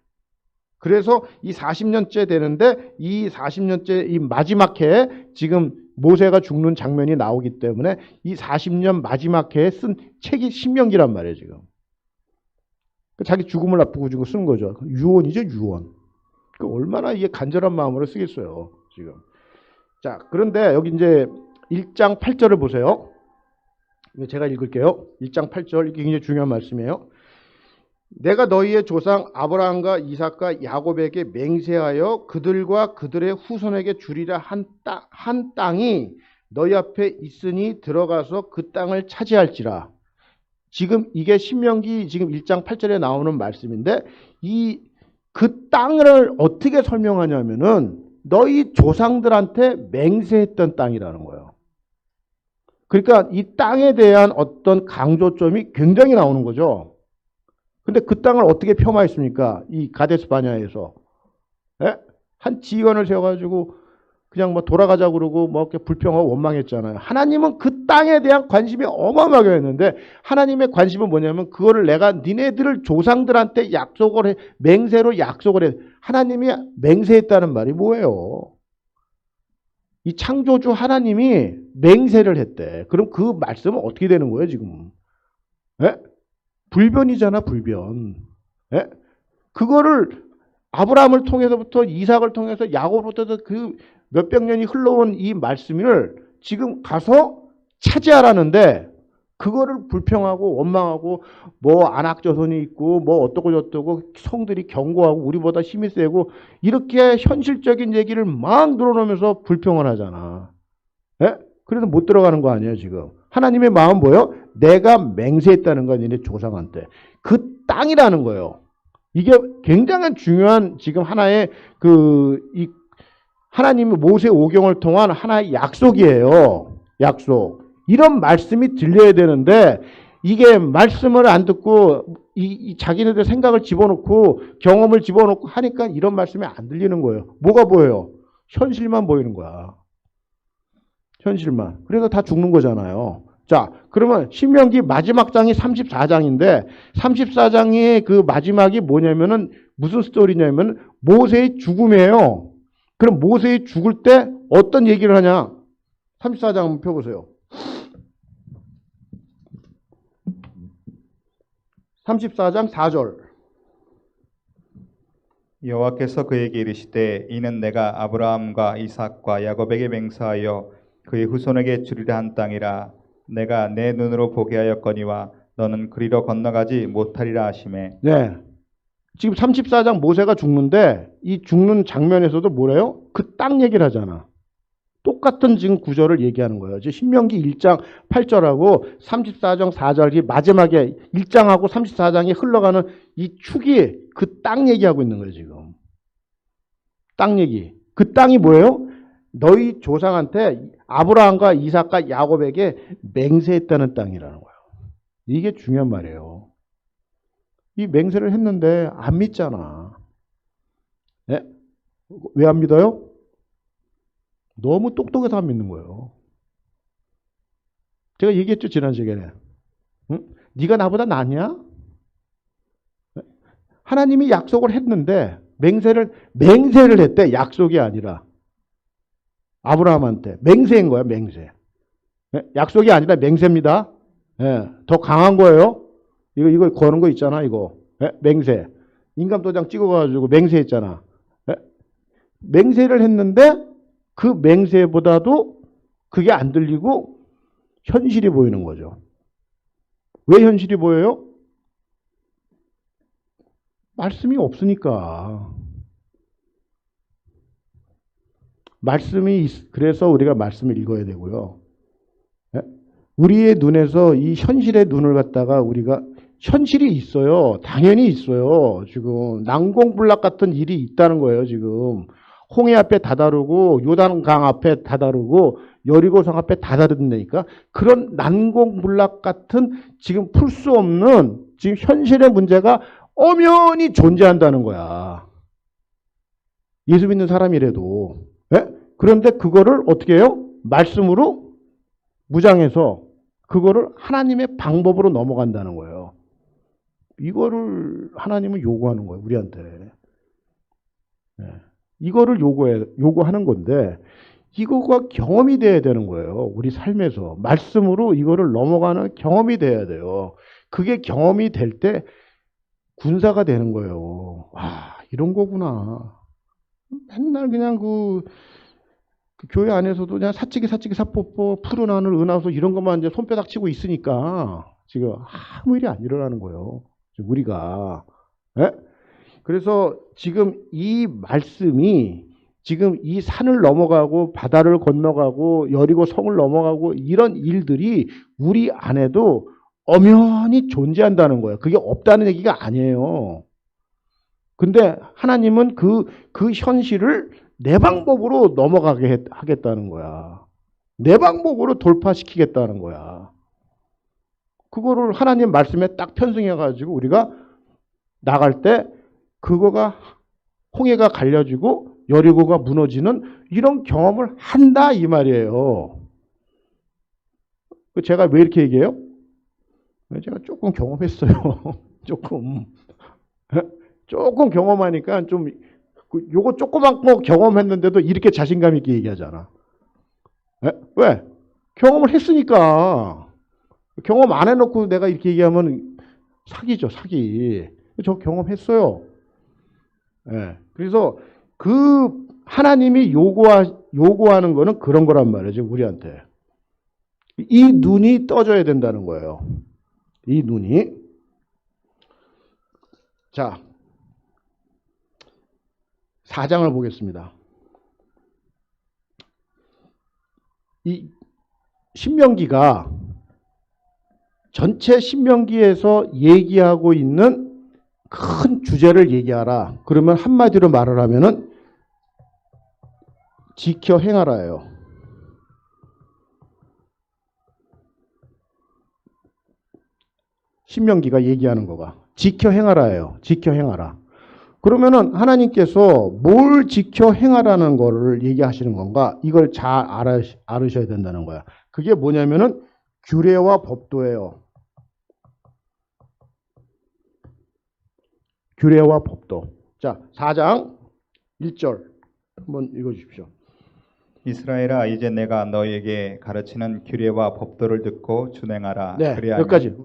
그래서 이 40년째 되는데 이 40년째 이 마지막 해에 지금 모세가 죽는 장면이 나오기 때문에 이 40년 마지막 해에 쓴 책이 신명기란 말이에요. 지금. 자기 죽음을 앞두고 지금 쓰는 거죠. 유언이죠, 유언. 얼마나 이게 간절한 마음으로 쓰겠어요. 지금. 자, 그런데 여기 이제 1장 8절을 보세요. 제가 읽을게요. 1장 8절. 이게 굉장히 중요한 말씀이에요. 내가 너희의 조상 아브라함과 이삭과 야곱에게 맹세하여 그들과 그들의 후손에게 주리라 한 땅이 너희 앞에 있으니 들어가서 그 땅을 차지할지라. 지금 이게 신명기 지금 1장 8절에 나오는 말씀인데 그 땅을 어떻게 설명하냐면은 너희 조상들한테 맹세했던 땅이라는 거예요. 그러니까 이 땅에 대한 어떤 강조점이 굉장히 나오는 거죠. 근데 그 땅을 어떻게 폄하했습니까? 이 가데스 바네아에서. 예? 한 지휘관을 세워가지고 그냥 뭐 돌아가자 그러고 뭐 이렇게 불평하고 원망했잖아요. 하나님은 그 땅에 대한 관심이 어마어마하게 했는데 하나님의 관심은 뭐냐면 그거를 내가 니네들 조상들한테 약속을 해, 맹세로 약속을 해. 하나님이 맹세했다는 말이 뭐예요? 이 창조주 하나님이 맹세를 했대. 그럼 그 말씀은 어떻게 되는 거예요, 지금? 예? 불변이잖아, 불변. 예? 그거를 아브라함을 통해서부터 이삭을 통해서 야곱부터 그 몇백 년이 흘러온 이 말씀을 지금 가서 차지하라는데 그거를 불평하고 원망하고 뭐 안악조선이 있고 뭐 어떠고 저떠고 성들이 견고하고 우리보다 힘이 세고 이렇게 현실적인 얘기를 막 늘어놓으면서 불평을 하잖아. 예? 그래서 못 들어가는 거 아니에요, 지금. 하나님의 마음 뭐예요? 내가 맹세했다는 거 니네 조상한테. 그 땅이라는 거예요. 이게 굉장히 중요한 지금 하나의 이 하나님의 모세 오경을 통한 하나의 약속이에요. 약속. 이런 말씀이 들려야 되는데 이게 말씀을 안 듣고 이 자기네들 생각을 집어넣고 경험을 집어넣고 하니까 이런 말씀이 안 들리는 거예요. 뭐가 보여요? 현실만 보이는 거야. 현실만. 그래서 다 죽는 거잖아요. 자, 그러면 신명기 마지막 장이 34장인데 34장의 그 마지막이 뭐냐면은 무슨 스토리냐면 모세의 죽음이에요. 그럼 모세의 죽을 때 어떤 얘기를 하냐? 34장 한번 펴보세요. 34장 4절. 여호와께서 그에게 이르시되 이는 내가 아브라함과 이삭과 야곱에게 맹세하여 그의 후손에게 주리라 한 땅이라. 내가 내 눈으로 보게 하였거니와 너는 그리로 건너가지 못하리라 하시매. 네. 지금 34장 모세가 죽는데 이 죽는 장면에서도 뭐래요? 그 땅 얘기를 하잖아. 똑같은 지금 구절을 얘기하는 거예요. 지금 신명기 1장 8절하고 34장 4절이 마지막에 1장하고 34장이 흘러가는 이 축이 그 땅 얘기하고 있는 거예요, 지금. 땅 얘기. 그 땅이 뭐예요? 너희 조상한테 아브라함과 이삭과 야곱에게 맹세했다는 땅이라는 거예요. 이게 중요한 말이에요. 이 맹세를 했는데 안 믿잖아. 네? 왜 안 믿어요? 너무 똑똑해서 안 믿는 거예요. 제가 얘기했죠, 지난 시간에. 응? 네가 나보다 낫냐? 하나님이 약속을 했는데 맹세를 했대. 약속이 아니라. 아브라함한테 맹세인 거야, 맹세. 약속이 아니라 맹세입니다. 더 강한 거예요. 이거 거는 거 있잖아, 이거. 맹세. 인감도장 찍어가지고 맹세했잖아. 맹세를 했는데 그 맹세보다도 그게 안 들리고 현실이 보이는 거죠. 왜 현실이 보여요? 말씀이 없으니까. 그래서 우리가 말씀을 읽어야 되고요. 우리의 눈에서 이 현실의 눈을 갖다가 우리가 현실이 있어요. 당연히 있어요. 지금 난공불락 같은 일이 있다는 거예요. 지금 홍해 앞에 다다르고 요단강 앞에 다다르고 여리고성 앞에 다다른다니까. 그런 난공불락 같은 지금 풀 수 없는 지금 현실의 문제가 엄연히 존재한다는 거야. 예수 믿는 사람이라도. 그런데 그거를 어떻게 해요? 말씀으로 무장해서 그거를 하나님의 방법으로 넘어간다는 거예요. 이거를 하나님은 요구하는 거예요, 우리한테. 이거를 요구하는 건데, 이거가 경험이 돼야 되는 거예요. 우리 삶에서. 말씀으로 이거를 넘어가는 경험이 돼야 돼요. 그게 경험이 될 때 군사가 되는 거예요. 와, 이런 거구나. 맨날 그냥 그 교회 안에서도 그냥 사찌기 사뽀뽀 푸른 하늘 은하수 이런 것만 이제 손바닥 치고 있으니까 지금 아무 일이 안 일어나는 거예요. 우리가. 그래서 지금 이 말씀이 지금 이 산을 넘어가고 바다를 건너가고 여리고 성을 넘어가고 이런 일들이 우리 안에도 엄연히 존재한다는 거예요. 그게 없다는 얘기가 아니에요. 근데 하나님은 그 현실을 내 방법으로 넘어가게 하겠다는 거야. 내 방법으로 돌파시키겠다는 거야. 그거를 하나님 말씀에 딱 편승해가지고 우리가 나갈 때 그거가 홍해가 갈려지고 여리고가 무너지는 이런 경험을 한다 이 말이에요. 제가 왜 이렇게 얘기해요? 제가 조금 경험했어요. 조금 경험하니까 좀 요거 조그만 거 경험했는데도 이렇게 자신감 있게 얘기하잖아. 왜? 경험을 했으니까. 경험 안 해놓고 내가 이렇게 얘기하면 사기죠, 사기. 저 경험했어요. 그래서 그 하나님이 요구하는 거는 그런 거란 말이죠, 우리한테. 이 눈이 떠져야 된다는 거예요. 이 눈이. 자, 4장을 보겠습니다. 이 신명기가 전체 신명기에서 얘기하고 있는 큰 주제를 얘기하라. 그러면 한마디로 말을 하면은 지켜 행하라예요. 신명기가 얘기하는 거가 지켜 행하라예요. 지켜 행하라. 그러면은 하나님께서 뭘 지켜 행하라는 거를 얘기하시는 건가? 이걸 잘 알으셔야 된다는 거야. 그게 뭐냐면은 규례와 법도예요. 규례와 법도. 자, 4장 1절 한번 읽어주십시오. 이스라엘아, 이제 내가 너에게 가르치는 규례와 법도를 듣고 준행하라. 네, 그리하면 여기까지.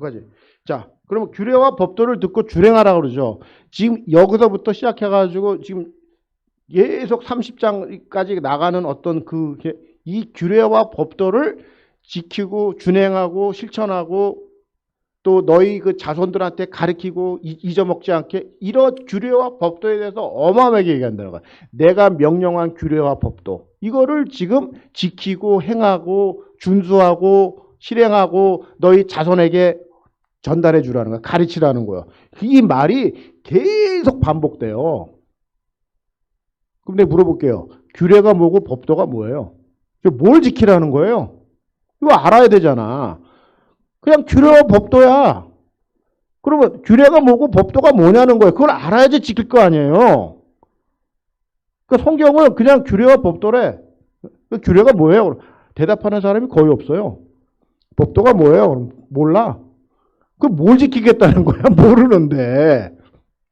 자, 그러면 규례와 법도를 듣고 준행하라 그러죠. 지금 여기서부터 시작해가지고 지금 계속 30장까지 나가는 어떤 이 규례와 법도를 지키고 준행하고 실천하고 또 너희 그 자손들한테 가르치고 잊어먹지 않게 이런 규례와 법도에 대해서 어마어마하게 얘기한다는 거야. 내가 명령한 규례와 법도. 이거를 지금 지키고 행하고 준수하고 실행하고 너희 자손에게 전달해 주라는 거야. 가르치라는 거야. 이 말이 계속 반복돼요. 그럼 내가 물어볼게요. 규례가 뭐고 법도가 뭐예요? 뭘 지키라는 거예요? 이거 알아야 되잖아. 그냥 규례와 법도야. 그러면 규례가 뭐고 법도가 뭐냐는 거예요. 그걸 알아야지 지킬 거 아니에요. 그러니까 성경은 그냥 규례와 법도래. 그 규례가 뭐예요? 대답하는 사람이 거의 없어요. 법도가 뭐예요? 몰라. 그 뭘 지키겠다는 거야? 모르는데.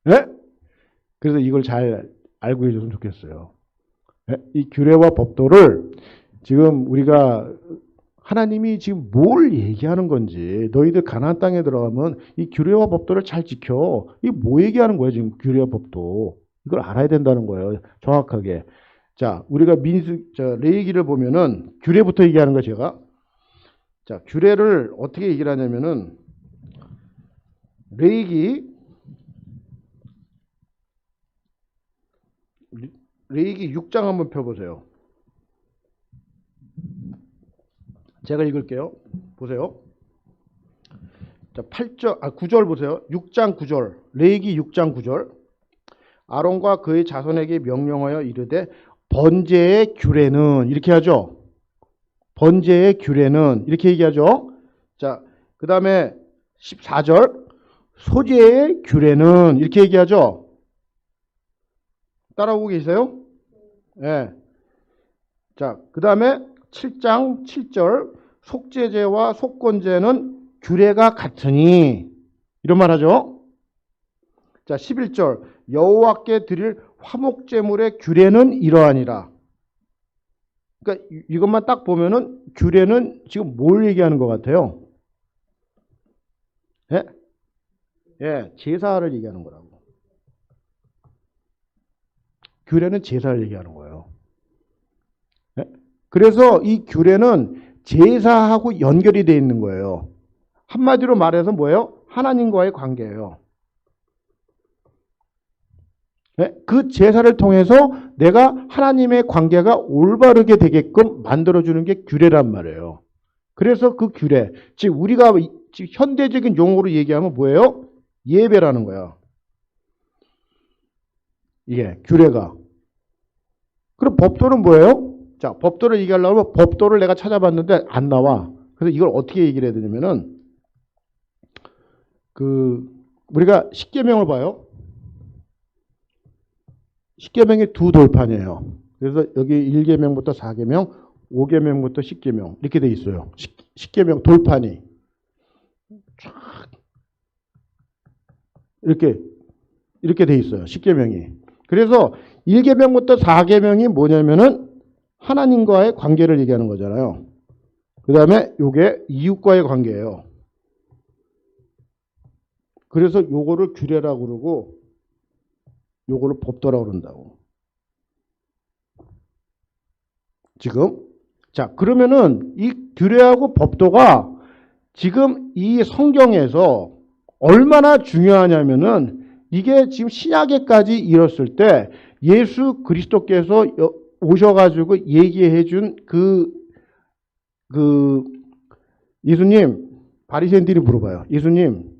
예? 그래서 이걸 잘 알고 해줬으면 좋겠어요. 예? 이 규례와 법도를 지금 우리가 하나님이 지금 뭘 얘기하는 건지, 너희들 가나안 땅에 들어가면 이 규례와 법도를 잘 지켜. 이게 뭐 얘기하는 거예요, 지금 규례와 법도. 이걸 알아야 된다는 거예요, 정확하게. 자, 우리가 레위기를 보면은 규례부터 얘기하는 거예요, 제가. 자, 규례를 어떻게 얘기를 하냐면은 레위기 6장 한번 펴보세요. 제가 읽을게요. 보세요. 자, 9절 보세요. 6장 9절. 레위기 6장 9절. 아론과 그의 자손에게 명령하여 이르되 번제의 규례는 이렇게 하죠. 번제의 규례는 이렇게 얘기하죠. 자, 그 다음에 14절. 소제의 규례는 이렇게 얘기하죠. 따라오고 계세요? 예. 네. 자, 그 다음에 7장 7절. 속죄제와 속건제는 규례가 같으니 이런 말 하죠. 자, 11절. 여호와께 드릴 화목제물의 규례는 이러하니라. 그러니까 이것만 딱 보면은 규례는 지금 뭘 얘기하는 것 같아요? 예? 예, 제사를 얘기하는 거라고. 규례는 제사를 얘기하는 거예요. 예? 그래서 이 규례는 제사하고 연결이 되어 있는 거예요. 한마디로 말해서 뭐예요? 하나님과의 관계예요. 예? 그 제사를 통해서 내가 하나님의 관계가 올바르게 되게끔 만들어주는 게 규례란 말이에요. 그래서 그 규례, 즉 우리가 현대적인 용어로 얘기하면 뭐예요? 예배라는 거야. 이게 규례가. 그럼 법도는 뭐예요? 자, 법도를 얘기하려면 법도를 내가 찾아봤는데 안 나와. 그래서 이걸 어떻게 얘기를 해야 되냐면은 우리가 십계명을 봐요. 십계명이 두 돌판이에요. 그래서 여기 1계명부터 4계명, 5계명부터 10계명 이렇게 돼 있어요. 십계명 돌판이 쫙 이렇게 돼 있어요. 십계명이. 그래서 1계명부터 4계명이 뭐냐면은 하나님과의 관계를 얘기하는 거잖아요. 그 다음에 요게 이웃과의 관계예요. 그래서 요거를 규례라고 그러고 요거를 법도라고 그런다고. 지금 자, 그러면은 이 규례하고 법도가 지금 이 성경에서 얼마나 중요하냐면은 이게 지금 신약에까지 이뤘을 때 예수 그리스도께서 오셔가지고 얘기해 준 예수님, 바리새인들이 물어봐요. 예수님,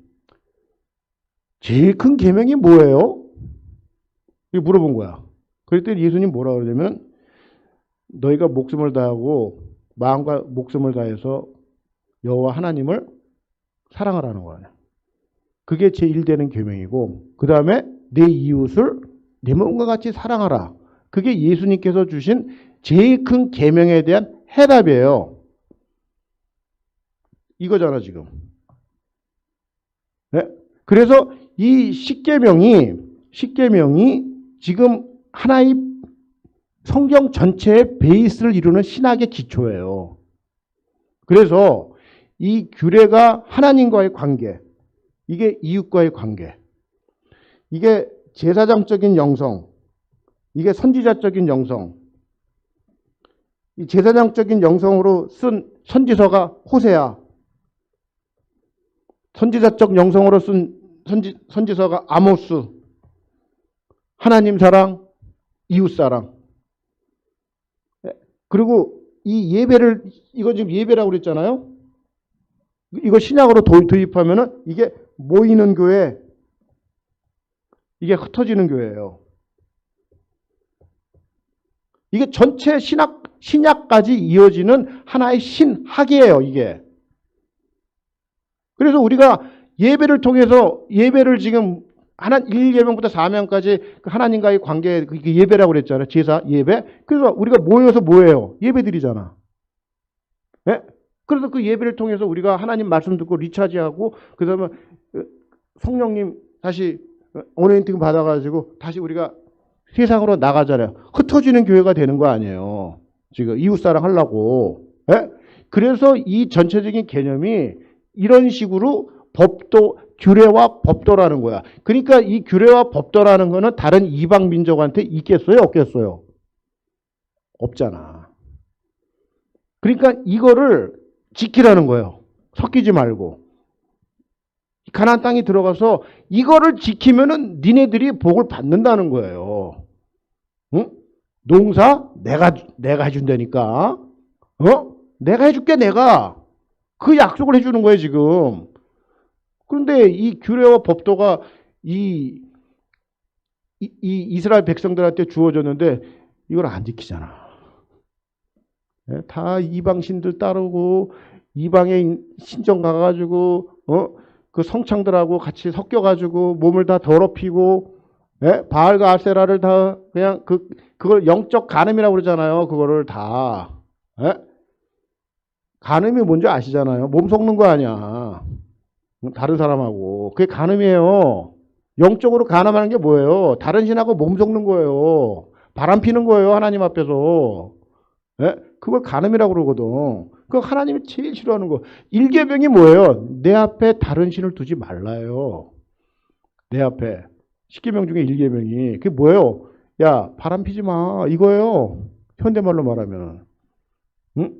제일 큰 계명이 뭐예요? 이렇게 물어본 거야. 그랬더니 예수님 뭐라 그러냐면 너희가 목숨을 다하고 마음과 목숨을 다해서 여호와 하나님을 사랑하라는 거야. 그게 제1되는 계명이고 그 다음에 내 이웃을 내 몸과 같이 사랑하라. 그게 예수님께서 주신 제일 큰 계명에 대한 해답이에요. 이거잖아 지금. 네? 그래서 이 십계명이 지금 하나의 성경 전체의 베이스를 이루는 신학의 기초예요. 그래서 이 규례가 하나님과의 관계, 이게 이웃과의 관계, 이게 제사장적인 영성, 이게 선지자적인 영성. 이 제사장적인 영성으로 쓴 선지서가 호세아, 선지자적 영성으로 쓴 선지서가 아모스, 하나님 사랑, 이웃 사랑. 그리고 이 예배를, 이거 지금 예배라고 그랬잖아요. 이거 신약으로 도입하면은 이게 모이는 교회, 이게 흩어지는 교회예요. 이게 전체 신약까지 이어지는 하나의 신학이에요, 이게. 그래서 우리가 예배를 통해서 예배를 지금 1계명부터 4명까지 하나님과의 관계, 그게 예배라고 그랬잖아요. 제사, 예배. 그래서 우리가 모여서 뭐예요? 예배 드리잖아. 네? 그래서 그 예배를 통해서 우리가 하나님 말씀 듣고 리차지하고, 그 다음에 성령님 다시 어노인팅 받아가지고 다시 우리가 세상으로 나가잖아요. 흩어지는 교회가 되는 거 아니에요. 지금 이웃사랑 하려고. 예? 그래서 이 전체적인 개념이 이런 식으로 규례와 법도라는 거야. 그러니까 이 규례와 법도라는 거는 다른 이방 민족한테 있겠어요? 없겠어요? 없잖아. 그러니까 이거를 지키라는 거예요. 섞이지 말고. 가나안 땅에 들어가서 이거를 지키면은 니네들이 복을 받는다는 거예요. 응? 농사 내가 해준다니까. 내가 해줄게, 내가. 그 약속을 해주는 거예요, 지금. 그런데 이 규례와 법도가 이 이스라엘 백성들한테 주어졌는데 이걸 안 지키잖아. 다 이방신들 따르고 이방에 신정 가가지고 그 성창들하고 같이 섞여가지고 몸을 다 더럽히고 바알과 아세라를 다 그냥 그걸 영적 간음이라고 그러잖아요. 그거를 다. 간음이 뭔지 아시잖아요. 몸 섞는 거 아니야. 다른 사람하고. 그게 간음이에요. 영적으로 간음하는 게 뭐예요? 다른 신하고 몸 섞는 거예요. 바람 피는 거예요. 하나님 앞에서. 그걸 간음이라고 그러거든. 그거 하나님이 제일 싫어하는 거. 일계명이 뭐예요? 내 앞에 다른 신을 두지 말라요. 내 앞에. 10계명 중에 1계명이. 그게 뭐예요? 야, 바람 피지 마. 이거예요. 현대말로 말하면. 응?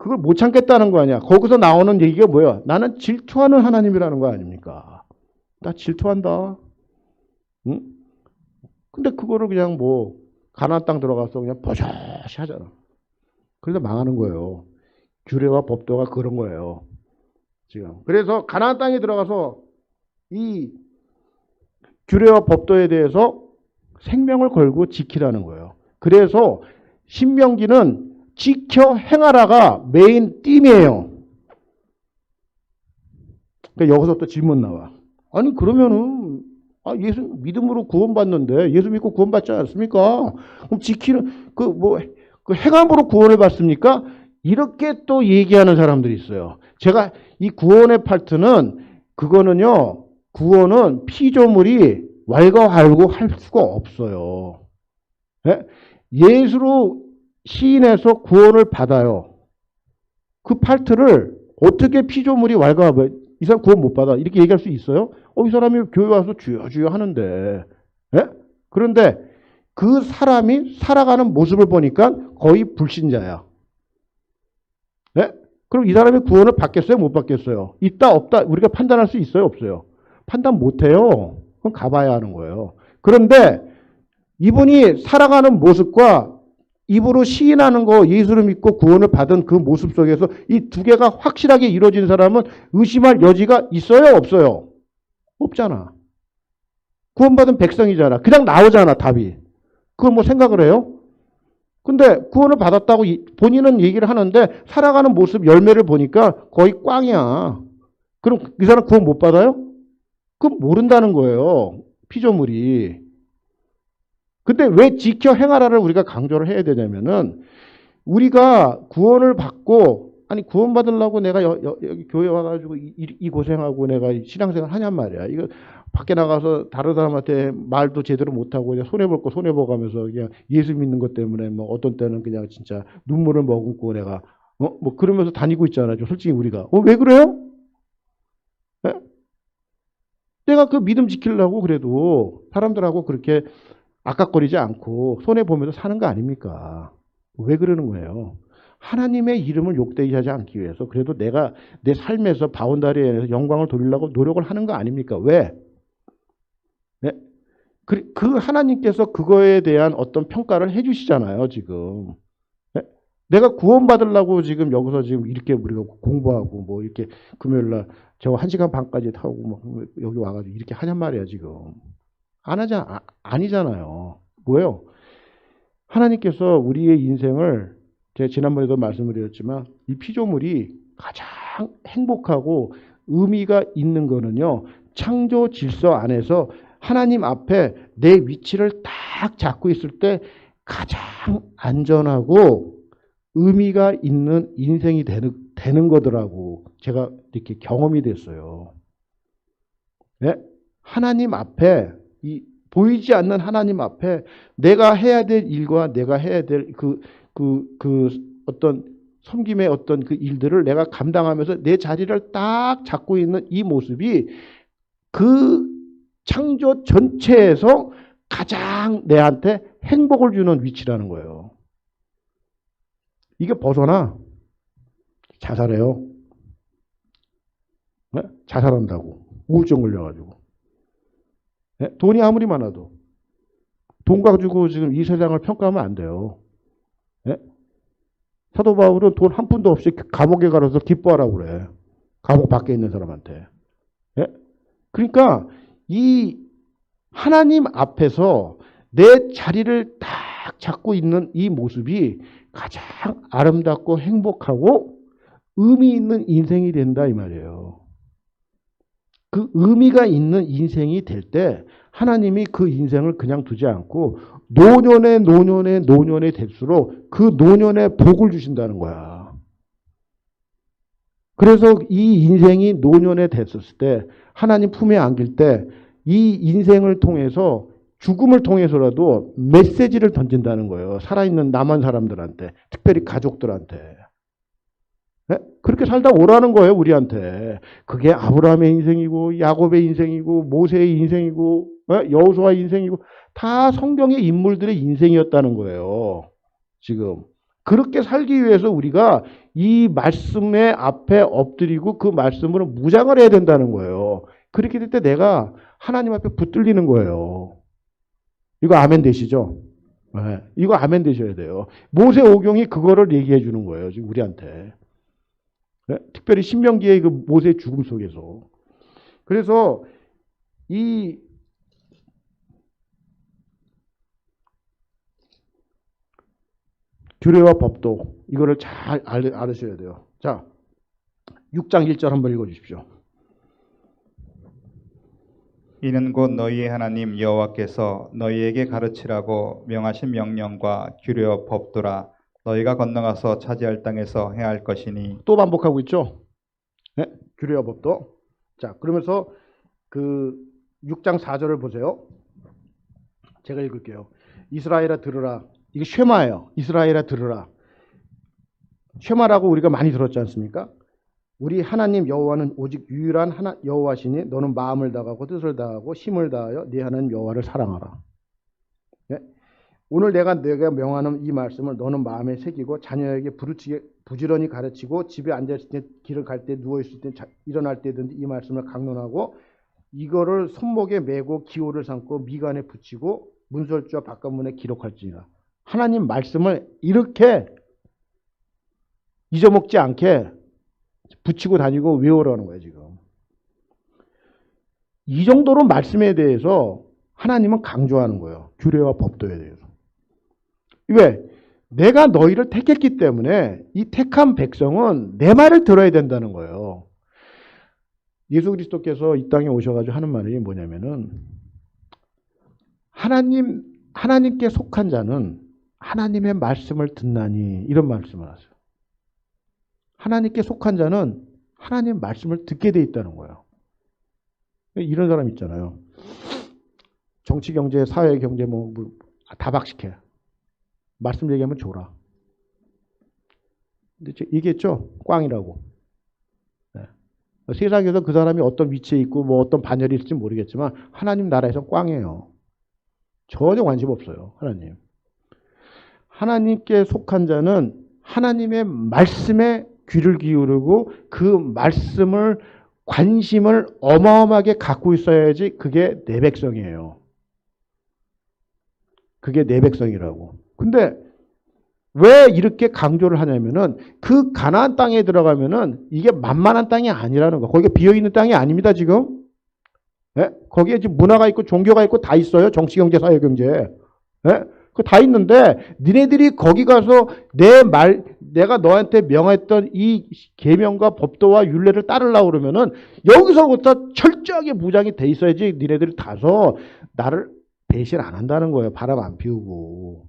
그걸 못 참겠다는 거 아니야. 거기서 나오는 얘기가 뭐야? 나는 질투하는 하나님이라는 거 아닙니까? 나 질투한다. 응? 근데 그거를 그냥 뭐 가나안 땅 들어가서 그냥 버젓이 하잖아. 그래서 망하는 거예요. 규례와 법도가 그런 거예요. 지금. 그래서 가나안 땅에 들어가서 이 규례와 법도에 대해서 생명을 걸고 지키라는 거예요. 그래서 신명기는 지켜 행하라가 메인 띠이에요. 그러니까 여기서 또 질문 나와. 아니 그러면은 예수 믿음으로 구원받는데 예수 믿고 구원받지 않습니까? 그럼 지키는 그 행함으로 구원을 받습니까? 이렇게 또 얘기하는 사람들이 있어요. 제가 이 구원의 파트는 그거는요. 구원은 피조물이 왈가왈부 할 수가 없어요. 예수로 시인해서 구원을 받아요. 그 파트를 어떻게 피조물이 왈가왈부 이 사람 구원 못 받아 이렇게 얘기할 수 있어요? 이 사람이 교회 와서 주여 주여 하는데 그런데 그 사람이 살아가는 모습을 보니까 거의 불신자야. 그럼 이 사람이 구원을 받겠어요? 못 받겠어요? 있다 없다 우리가 판단할 수 있어요? 없어요? 판단 못해요. 그럼 가봐야 하는 거예요. 그런데 이분이 살아가는 모습과 입으로 시인하는 거 예수를 믿고 구원을 받은 그 모습 속에서 이 두 개가 확실하게 이루어진 사람은 의심할 여지가 있어요? 없어요? 없잖아. 구원받은 백성이잖아. 그냥 나오잖아 답이. 그걸 뭐 생각을 해요? 근데 구원을 받았다고 본인은 얘기를 하는데 살아가는 모습 열매를 보니까 거의 꽝이야. 그럼 이 사람 구원 못 받아요? 그건 모른다는 거예요. 피조물이. 근데 왜 지켜 행하라를 우리가 강조를 해야 되냐면은 우리가 구원을 받고 아니 구원 받으려고 내가 여기 교회 와가지고 이 고생하고 내가 신앙생활 하냔 말이야. 이거 밖에 나가서 다른 사람한테 말도 제대로 못하고 그냥 손해볼 거 손해보가면서 그냥 예수 믿는 것 때문에 뭐 어떤 때는 그냥 진짜 눈물을 머금고 내가 뭐 그러면서 다니고 있잖아요. 솔직히 우리가 왜 그래요? 내가 그 믿음 지키려고 그래도 사람들하고 그렇게 아깝거리지 않고 손해보면서 사는 거 아닙니까? 왜 그러는 거예요? 하나님의 이름을 욕되게 하지 않기 위해서 그래도 내가 내 삶에서 바운다리에서 영광을 돌리려고 노력을 하는 거 아닙니까? 왜? 그 하나님께서 그거에 대한 어떤 평가를 해주시잖아요, 지금. 내가 구원받으려고 지금 여기서 지금 이렇게 우리가 공부하고 뭐 이렇게 금요일날 저 1시간 반까지 타고 뭐 여기 와가지고 이렇게 하냔 말이야, 지금. 안 하잖아. 아니잖아요. 뭐예요? 하나님께서 우리의 인생을 제가 지난번에도 말씀을 드렸지만 이 피조물이 가장 행복하고 의미가 있는 거는요. 창조 질서 안에서 하나님 앞에 내 위치를 딱 잡고 있을 때 가장 안전하고 의미가 있는 인생이 되는 거더라고. 제가 이렇게 경험이 됐어요. 네? 하나님 앞에 보이지 않는 하나님 앞에 내가 해야 될 일과 내가 해야 될 어떤 섬김의 어떤 그 일들을 내가 감당하면서 내 자리를 딱 잡고 있는 이 모습이 그 창조 전체에서 가장 내한테 행복을 주는 위치라는 거예요. 이게 벗어나 자살해요. 네? 자살한다고. 우울증 걸려가지고. 네? 돈이 아무리 많아도 돈 가지고 지금 이 세상을 평가하면 안 돼요. 네? 사도 바울은 돈 한 푼도 없이 감옥에 가서 기뻐하라고 그래. 감옥 밖에 있는 사람한테. 네? 그러니까 이 하나님 앞에서 내 자리를 딱 잡고 있는 이 모습이 가장 아름답고 행복하고 의미 있는 인생이 된다 이 말이에요. 그 의미가 있는 인생이 될 때 하나님이 그 인생을 그냥 두지 않고 노년에 될수록 그 노년에 복을 주신다는 거야. 그래서 이 인생이 노년에 됐었을 때 하나님 품에 안길 때 이 인생을 통해서 죽음을 통해서라도 메시지를 던진다는 거예요. 살아있는 남한 사람들한테, 특별히 가족들한테. 네? 그렇게 살다 오라는 거예요, 우리한테. 그게 아브라함의 인생이고, 야곱의 인생이고, 모세의 인생이고, 여호수아의 인생이고, 다 성경의 인물들의 인생이었다는 거예요. 지금. 그렇게 살기 위해서 우리가 이 말씀의 앞에 엎드리고 그 말씀으로 무장을 해야 된다는 거예요. 그렇게 될 때 내가 하나님 앞에 붙들리는 거예요. 이거 아멘 되시죠? 네. 이거 아멘 되셔야 돼요. 모세 오경이 그거를 얘기해 주는 거예요, 지금 우리한테. 네? 특별히 신명기의 그 모세의 죽음 속에서. 그래서 이 규례와 법도 이거를 잘 알으셔야 돼요. 자, 6장 1절 한번 읽어 주십시오. 이는 곧 너희의 하나님 여호와께서 너희에게 가르치라고 명하신 명령과 규례와 법도라. 너희가 건너가서 차지할 땅에서 행할 것이니. 또 반복하고 있죠. 네? 규례와 법도. 자, 그러면서 그 6장 4절을 보세요. 제가 읽을게요. 이스라엘아 들으라. 이게 쉐마예요. 이스라엘아 들으라. 쉐마라고 우리가 많이 들었지 않습니까? 우리 하나님 여호와는 오직 유일한 여호와시니 너는 마음을 다하고 뜻을 다하고 힘을 다하여 네 하나님 여호와를 사랑하라. 네? 오늘 내가 명하는 이 말씀을 너는 마음에 새기고 자녀에게 부지런히 가르치고 집에 앉아있을 때 길을 갈 때 누워있을 때 일어날 때든지 이 말씀을 강론하고 이거를 손목에 메고 기호를 삼고 미간에 붙이고 문설주와 바깥문에 기록할지니라. 하나님 말씀을 이렇게 잊어먹지 않게 붙이고 다니고 외우라는 거예요, 지금. 이 정도로 말씀에 대해서 하나님은 강조하는 거예요. 규례와 법도에 대해서. 왜? 내가 너희를 택했기 때문에 이 택한 백성은 내 말을 들어야 된다는 거예요. 예수 그리스도께서 이 땅에 오셔가지고 하는 말이 뭐냐면은 하나님께 속한 자는 하나님의 말씀을 듣나니 이런 말씀을 하세요. 하나님께 속한 자는 하나님의 말씀을 듣게 돼 있다는 거예요. 이런 사람 있잖아요. 정치, 경제, 사회, 경제 다 박식해. 말씀 얘기하면 줘라. 근데 얘기했죠? 꽝이라고. 네. 세상에서 그 사람이 어떤 위치에 있고 어떤 반열이 있을지 모르겠지만 하나님 나라에서 꽝이에요. 전혀 관심 없어요. 하나님. 하나님께 속한 자는 하나님의 말씀에 귀를 기울이고 그 말씀을 관심을 어마어마하게 갖고 있어야지 그게 내 백성이에요. 그게 내 백성이라고. 근데 왜 이렇게 강조를 하냐면은 그 가나안 땅에 들어가면은 이게 만만한 땅이 아니라는 거. 거기가 비어있는 땅이 아닙니다, 지금. 네? 거기에 지금 문화가 있고 종교가 있고 다 있어요. 정치, 경제, 사회, 경제. 네? 그거 다 있는데 니네들이 거기 가서 내가 너한테 명했던 이 계명과 법도와 율례를 따르려고 그러면은 여기서부터 철저하게 무장이 돼 있어야지 니네들이 가서 나를 배신 안 한다는 거예요. 바람 안 피우고.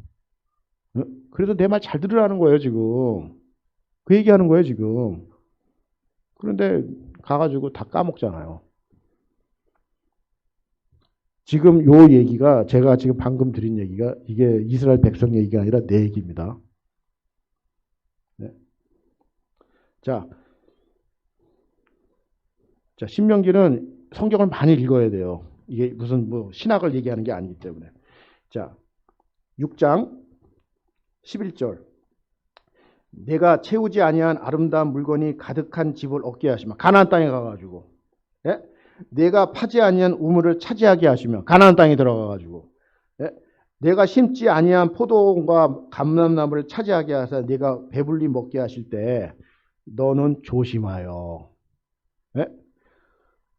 그래서 내 말 잘 들으라는 거예요, 지금. 그 얘기하는 거예요, 지금. 그런데 가가지고 다 까먹잖아요. 지금 요 얘기가 제가 지금 방금 드린 얘기가 이게 이스라엘 백성 얘기가 아니라 내 얘기입니다. 네. 자, 신명기는 성경을 많이 읽어야 돼요. 이게 무슨 뭐 신학을 얘기하는 게 아니기 때문에. 자, 6장 11절. 내가 채우지 아니한 아름다운 물건이 가득한 집을 얻게 하시며 가나안 땅에 가가지고, 예? 내가 파지 아니한 우물을 차지하게 하시며 가나안 땅에 들어가가지고, 예? 내가 심지 아니한 포도원과 감람나무를 차지하게 하사 내가 배불리 먹게 하실 때 너는 조심하여, 예?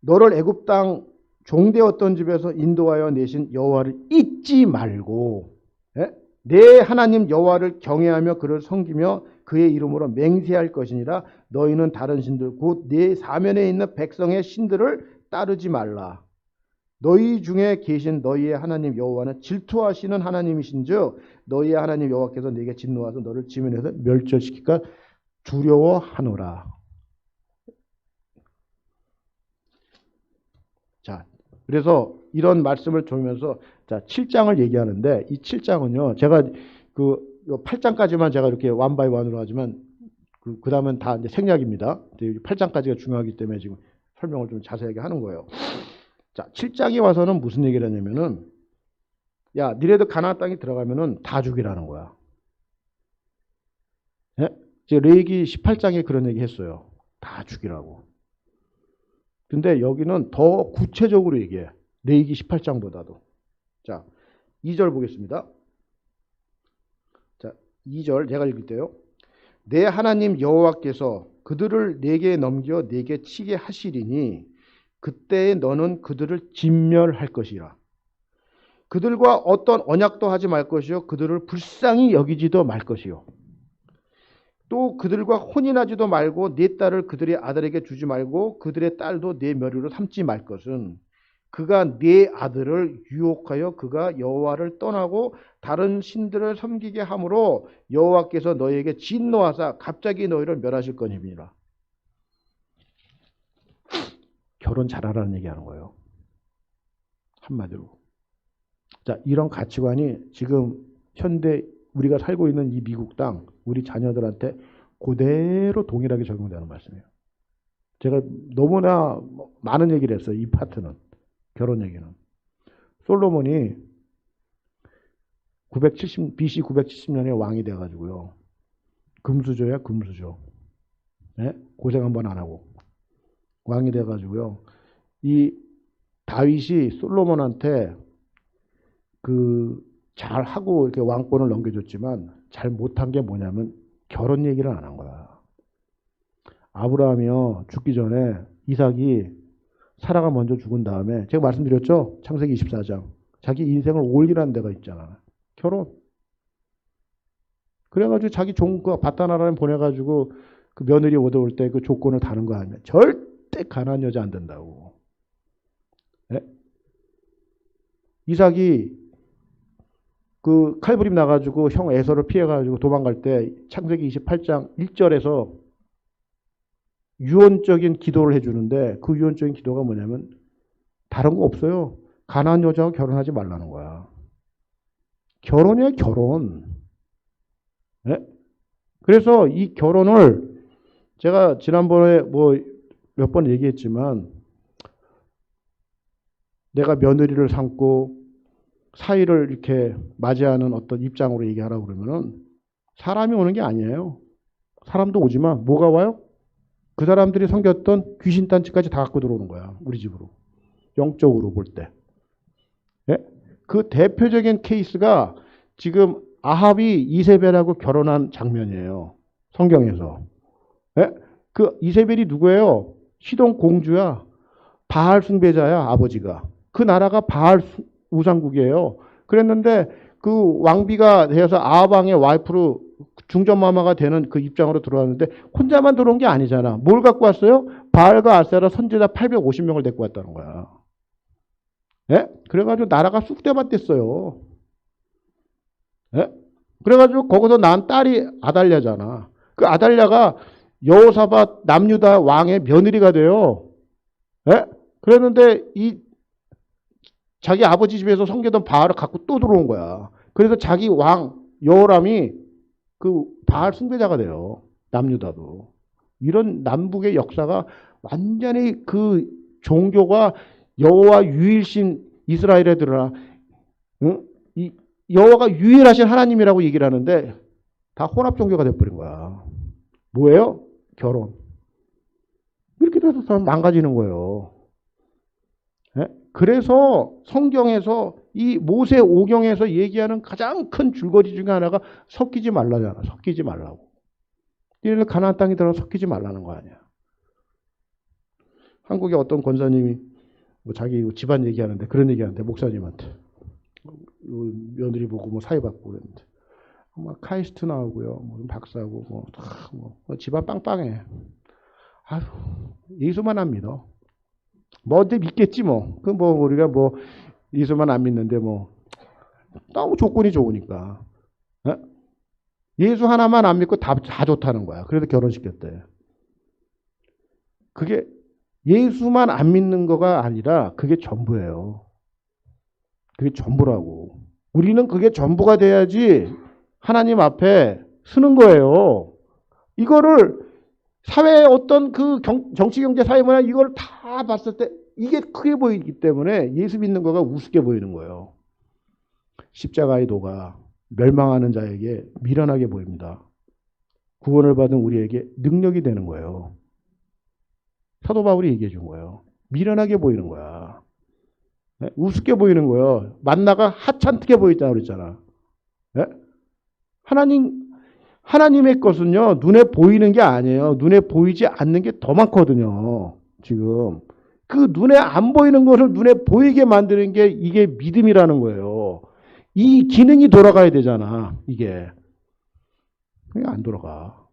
너를 애굽 땅 종되었던 집에서 인도하여 내신 여호와를 잊지 말고, 예? 내 하나님 여호와를 경외하며 그를 섬기며 그의 이름으로 맹세할 것이니라. 너희는 다른 신들 곧 내 사면에 있는 백성의 신들을 따르지 말라. 너희 중에 계신 너희의 하나님 여호와는 질투하시는 하나님이신즉 너희의 하나님 여호와께서 네게 진노하서 너를 지면에서 멸절시킬까 두려워하노라. 자, 그래서 이런 말씀을 보면서 자, 7장을 얘기하는데 이 7장은요. 제가 그 8장까지만 제가 이렇게 원바이 원으로 하지만 그 다음은 다 이제 생략입니다. 8장까지가 중요하기 때문에 지금 설명을 좀 자세하게 하는 거예요. 자, 7장에 와서는 무슨 얘기를 하냐면은 야, 니네들 가나안 땅에 들어가면은 다 죽이라는 거야. 예? 제가 레위기 18장에 그런 얘기 했어요. 다 죽이라고. 근데 여기는 더 구체적으로 얘기해. 레위기 18장보다도. 자, 2절 보겠습니다. 자, 2절 제가 읽을게요. 내 하나님 여호와께서 그들을 내게 넘겨 내게 치게 하시리니 그때에 너는 그들을 진멸할 것이라. 그들과 어떤 언약도 하지 말 것이요 그들을 불쌍히 여기지도 말 것이요. 또 그들과 혼인하지도 말고 네 딸을 그들의 아들에게 주지 말고 그들의 딸도 네 며리로 삼지 말 것은 그가 네 아들을 유혹하여 그가 여호와를 떠나고 다른 신들을 섬기게 함으로 여호와께서 너희에게 진노하사 갑자기 너희를 멸하실 것임이라. 결혼 잘하라는 얘기하는 거예요. 한마디로. 자, 이런 가치관이 지금 현대 우리가 살고 있는 이 미국 땅 우리 자녀들한테 그대로 동일하게 적용되는 말씀이에요. 제가 너무나 많은 얘기를 했어요. 이 파트는. 결혼 얘기는. 솔로몬이 BC 970년에 왕이 돼가지고요. 금수저야, 금수저. 네? 고생 한번 안 하고. 왕이 돼가지고요. 이 다윗이 솔로몬한테 잘 하고 이렇게 왕권을 넘겨줬지만 잘 못한 게 뭐냐면 결혼 얘기를 안 한 거야. 아브라함이요. 죽기 전에 이삭이 사라가 먼저 죽은 다음에 제가 말씀드렸죠? 창세기 24장. 자기 인생을 올리라는 데가 있잖아. 결혼. 그래가지고 자기 종 바다나라에 보내가지고 그 며느리 얻어올 때 그 조건을 다는 거 아니야. 절대 가난한 여자 안 된다고. 네? 이삭이 그 칼부림 나가지고 형 에서를 피해가지고 도망갈 때 창세기 28장 1절에서 유언적인 기도를 해주는데 그 유언적인 기도가 뭐냐면 다른 거 없어요. 가난한 여자와 결혼하지 말라는 거야. 결혼이야 결혼. 네? 그래서 이 결혼을 제가 지난번에 뭐 몇 번 얘기했지만 내가 며느리를 삼고 사위를 이렇게 맞이하는 어떤 입장으로 얘기하라고 그러면은 사람이 오는 게 아니에요. 사람도 오지만 뭐가 와요? 그 사람들이 섬겼던 귀신단체까지 다 갖고 들어오는 거야. 우리 집으로. 영적으로 볼 때. 예? 그 대표적인 케이스가 지금 아합이 이세벨하고 결혼한 장면이에요. 성경에서. 예? 그 이세벨이 누구예요? 시돈 공주야. 바알 숭배자야, 아버지가. 그 나라가 바알 우상국이에요. 그랬는데 그 왕비가 되어서 아합 왕의 와이프로 중전마마가 되는 그 입장으로 들어왔는데 혼자만 들어온 게 아니잖아. 뭘 갖고 왔어요? 바알과 아세라 선지자 850명을 데리고 왔다는 거야. 예? 그래가지고 나라가 쑥대밭 됐어요. 예? 그래가지고 거기서 난 딸이 아달랴잖아. 그 아달랴가 여호사밧 남유다 왕의 며느리가 돼요. 예? 그랬는데 이 자기 아버지 집에서 섬기던 바알을 갖고 또 들어온 거야. 그래서 자기 왕 여호람이 그 바알 숭배자가 돼요. 남유다도. 이런 남북의 역사가 완전히 그 종교가 여호와 유일신 이스라엘에 들어라. 응? 이 여호와가 유일하신 하나님이라고 얘기를 하는데 다 혼합 종교가 돼버린 거야. 뭐예요? 결혼. 이렇게 돼서 다 망가지는 거예요. 예? 그래서 성경에서 이 모세 오경에서 얘기하는 가장 큰 줄거리 중에 하나가 섞이지 말라잖아. 섞이지 말라고. 얘를 가나안 땅에 들어 섞이지 말라는 거 아니야. 한국의 어떤 권사님이 뭐 자기 집안 얘기하는데 그런 얘기하는데 목사님한테 며느리 보고 뭐 사회 받고 그랬는데 막 카이스트 나오고요, 뭐 박사고 뭐 집안 빵빵해. 아유 예수만 안 믿어. 뭐 언제 믿겠지 뭐. 그 뭐 우리가 뭐 예수만 안 믿는데 뭐 너무 조건이 좋으니까. 에? 예수 하나만 안 믿고 다 좋다는 거야. 그래서 결혼시켰대. 그게 예수만 안 믿는 거가 아니라 그게 전부예요. 그게 전부라고. 우리는 그게 전부가 돼야지 하나님 앞에 서는 거예요. 이거를 사회의 어떤 그 정치, 경제, 사회, 문화 이걸 다 봤을 때 이게 크게 보이기 때문에 예수 믿는 거가 우습게 보이는 거예요. 십자가의 도가 멸망하는 자에게 미련하게 보입니다. 구원을 받은 우리에게 능력이 되는 거예요. 사도 바울이 얘기해 준 거예요. 미련하게 보이는 거야. 네? 우습게 보이는 거예요. 만나가 하찮게 보였다고 그랬잖아. 네? 하나님의 것은요, 눈에 보이는 게 아니에요. 눈에 보이지 않는 게 더 많거든요. 지금. 그 눈에 안 보이는 것을 눈에 보이게 만드는 게 이게 믿음이라는 거예요. 이 기능이 돌아가야 되잖아, 이게. 이게 안 돌아가.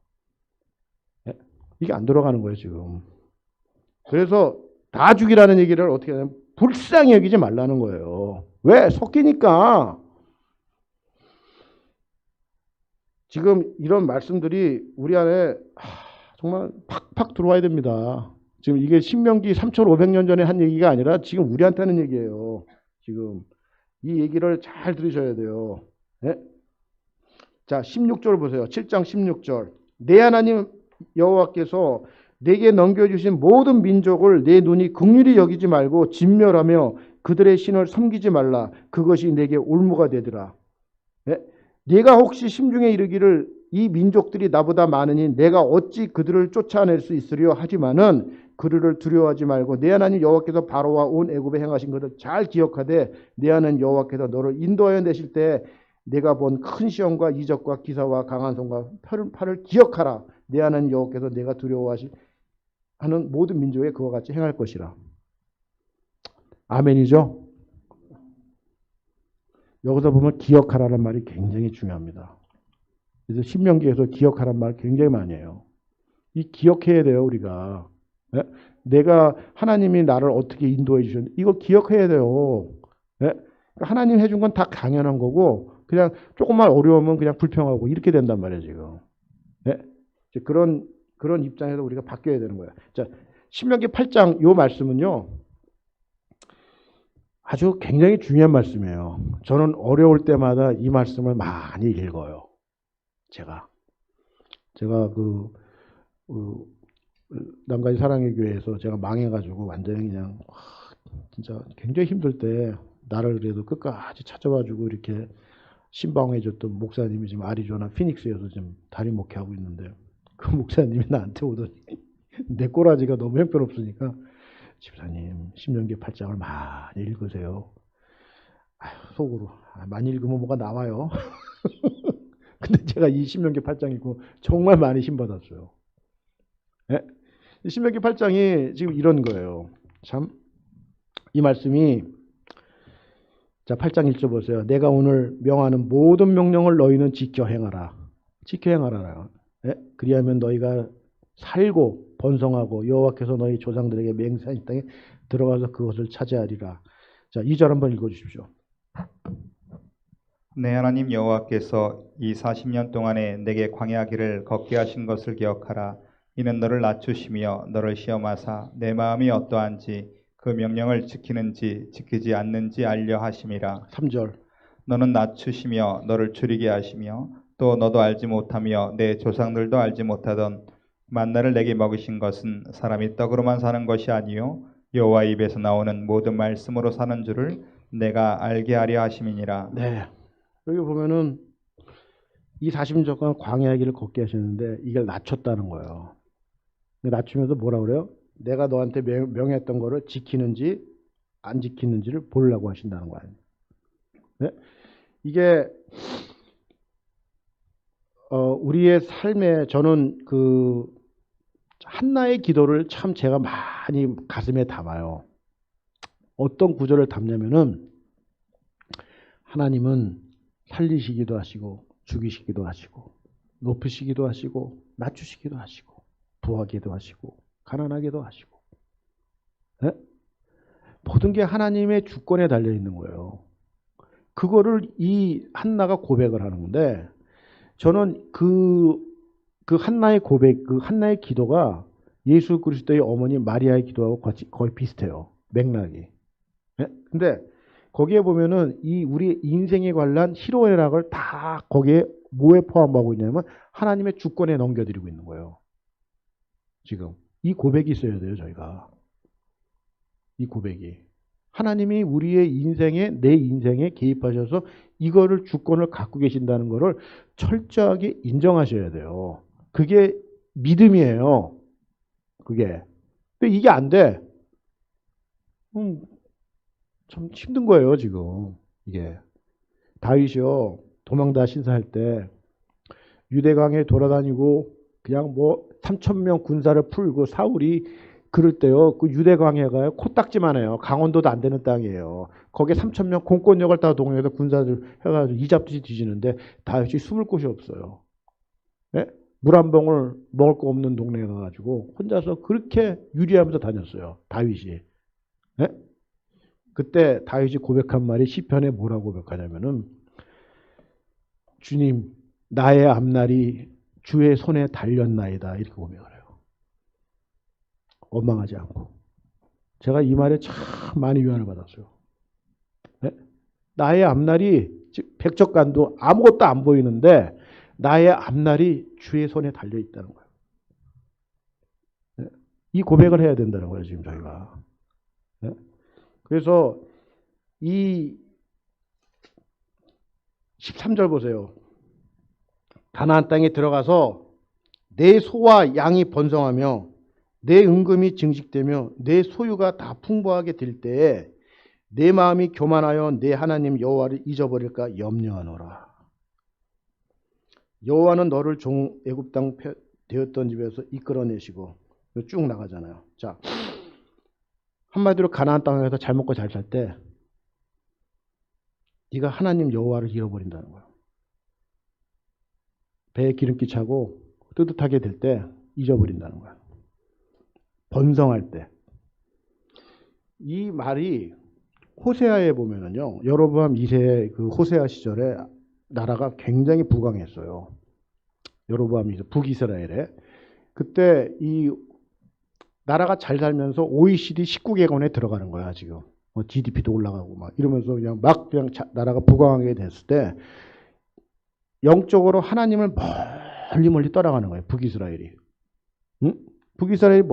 네? 이게 안 돌아가는 거예요, 지금. 그래서 다 죽이라는 얘기를 어떻게 하냐면 불쌍히 여기지 말라는 거예요. 왜? 섞이니까. 지금 이런 말씀들이 우리 안에 정말 팍팍 들어와야 됩니다. 지금 이게 신명기 3,500년 전에 한 얘기가 아니라 지금 우리한테 하는 얘기예요. 지금 이 얘기를 잘 들으셔야 돼요. 네? 자, 16절 보세요. 7장 16절. 내 하나님 여호와께서 내게 넘겨주신 모든 민족을 내 눈이 긍휼히 여기지 말고 진멸하며 그들의 신을 섬기지 말라. 그것이 내게 올무가 되더라. 네? 내가 혹시 심중에 이르기를 이 민족들이 나보다 많으니 내가 어찌 그들을 쫓아낼 수 있으려 하지만은 그들을 두려워하지 말고 내 하나님 여호와께서 바로와 온 애굽에 행하신 것을 잘 기억하되 내 하나님 여호와께서 너를 인도하여 내실 때 내가 본 큰 시험과 이적과 기사와 강한 손과 팔을 기억하라. 내 하나님 여호와께서 내가 두려워하시 하는 모든 민족에 그와 같이 행할 것이라. 아멘이죠? 여기서 보면 기억하라는 말이 굉장히 중요합니다. 그래서 신명기에서 기억하라는 말 굉장히 많이 해요. 이 기억해야 돼요, 우리가. 네? 내가 하나님이 나를 어떻게 인도해 주셨는지 이거 기억해야 돼요. 네? 하나님 해준 건 다 당연한 거고 그냥 조금만 어려우면 그냥 불평하고 이렇게 된단 말이에요, 지금. 네? 그런 입장에서 우리가 바뀌어야 되는 거예요. 자, 신명기 8장 요 말씀은요. 아주 굉장히 중요한 말씀이에요. 저는 어려울 때마다 이 말씀을 많이 읽어요. 제가 남가지 사랑의 교회에서 제가 망해가지고 완전히 그냥 진짜 굉장히 힘들 때 나를 그래도 끝까지 찾아와주고 이렇게 신방해줬던 목사님이 지금 아리조나 피닉스에서 지금 담임 목회하고 있는데 그 목사님이 나한테 오더니 내 꼬라지가 너무 형편없으니까 집사님 신명기 8장을 많이 읽으세요. 아휴, 속으로 많이 읽으면 뭐가 나와요. 근데 제가 이 신명기 8장 읽고 정말 많이 힘받았어요. 네? 신명기 8장이 지금 이런 거예요. 참 이 말씀이 자, 8장 1절 보세요. 내가 오늘 명하는 모든 명령을 너희는 지켜 행하라. 지켜 행하라. 예? 그리하면 너희가 살고 번성하고 여호와께서 너희 조상들에게 맹세한 땅에 들어가서 그것을 차지하리라. 자, 2절 한번 읽어주십시오. 내 하나님 여호와께서 이 40년 동안에 내게 광야 길을 걷게 하신 것을 기억하라. 이는 너를 낮추시며 너를 시험하사 내 마음이 어떠한지 그 명령을 지키는지 지키지 않는지 알려 하심이라. 3절. 너는 낮추시며 너를 줄이게 하시며 또 너도 알지 못하며 내 조상들도 알지 못하던 만나를 내게 먹이신 것은 사람이 떡으로만 사는 것이 아니요 여호와 입에서 나오는 모든 말씀으로 사는 줄을 내가 알게 하려 하심이니라. 네. 여기 보면은 이 40년 동안 광야의 길을 걷게 하셨는데 이걸 낮췄다는 거예요. 낮추면서 뭐라 그래요? 내가 너한테 명했던 거를 지키는지 안 지키는지를 보려고 하신다는 거 아니에요. 네? 이게 우리의 삶에 저는 그 한나의 기도를 참 제가 많이 가슴에 담아요. 어떤 구절을 담냐면은 하나님은 살리시기도 하시고 죽이시기도 하시고 높이시기도 하시고 낮추시기도 하시고 부하기도 하시고 가난하게도 하시고 네? 모든 게 하나님의 주권에 달려 있는 거예요. 그거를 이 한나가 고백을 하는 건데 저는 그 한나의 고백, 그 한나의 기도가 예수 그리스도의 어머니 마리아의 기도하고 거의 비슷해요. 맥락이. 네? 근데 거기에 보면은 이 우리 인생에 관한 희로애락을 다 거기에 뭐에 포함하고 있냐면 하나님의 주권에 넘겨드리고 있는 거예요. 지금 이 고백이 있어야 돼요. 저희가 이 고백이 하나님이 우리의 인생에 내 인생에 개입하셔서 이거를 주권을 갖고 계신다는 거를 철저하게 인정하셔야 돼요. 그게 믿음이에요. 그게. 근데 이게 안 돼. 참 힘든 거예요, 지금. 이게. 다윗이요, 도망다 신사할 때 유대강에 돌아다니고 그냥 뭐 3,000명 군사를 풀고 사울이 그럴 때요, 그 유대강에가요, 코딱지만 해요. 강원도도 안 되는 땅이에요. 거기에 3,000명 공권력을 다 동원해서 군사들 해가지고 이잡듯이 뒤지는데 다윗이 숨을 곳이 없어요. 네? 물 한 봉을 먹을 거 없는 동네에 가가지고 혼자서 그렇게 유리하면서 다녔어요. 다윗이. 네? 그때 다윗이 고백한 말이 시편에 뭐라고 고백하냐면은 주님 나의 앞날이 주의 손에 달렸나이다 이렇게 고백을 해요. 원망하지 않고. 제가 이 말에 참 많이 위안을 받았어요. 네? 나의 앞날이 백척간도 아무것도 안 보이는데 나의 앞날이 주의 손에 달려 있다는 거예요. 네? 이 고백을 해야 된다는 거예요, 지금 저희가. 네? 그래서 이 13절 보세요. 가나안 땅에 들어가서 내 소와 양이 번성하며 내 은금이 증식되며 내 소유가 다 풍부하게 될 때에 내 마음이 교만하여 내 하나님 여호와를 잊어버릴까 염려하노라. 여호와는 너를 종 애굽 땅 되었던 집에서 이끌어내시고 쭉 나가잖아요. 자, 한마디로 가나안 땅에서 잘 먹고 잘 살 때 네가 하나님 여호와를 잃어버린다는 거예요. 배에 기름기 차고 뜨뜻하게 될 때 잊어버린다는 거예요. 번성할 때. 이 말이 호세아에 보면은요, 여로보암 2세 그 호세아 시절에 나라가 굉장히 부강했어요. 여로보암 2세 북이스라엘에. 그때 이 나라가 잘 살면서 OECD 19개국에 들어가는 거야, 지금. 뭐 GDP도 올라가고 막 이러면서 그냥 나라가 부강하게 됐을 때 영적으로 하나님을 멀리 떠나가는 거예요, 북이스라엘이. 응? 북이스라엘이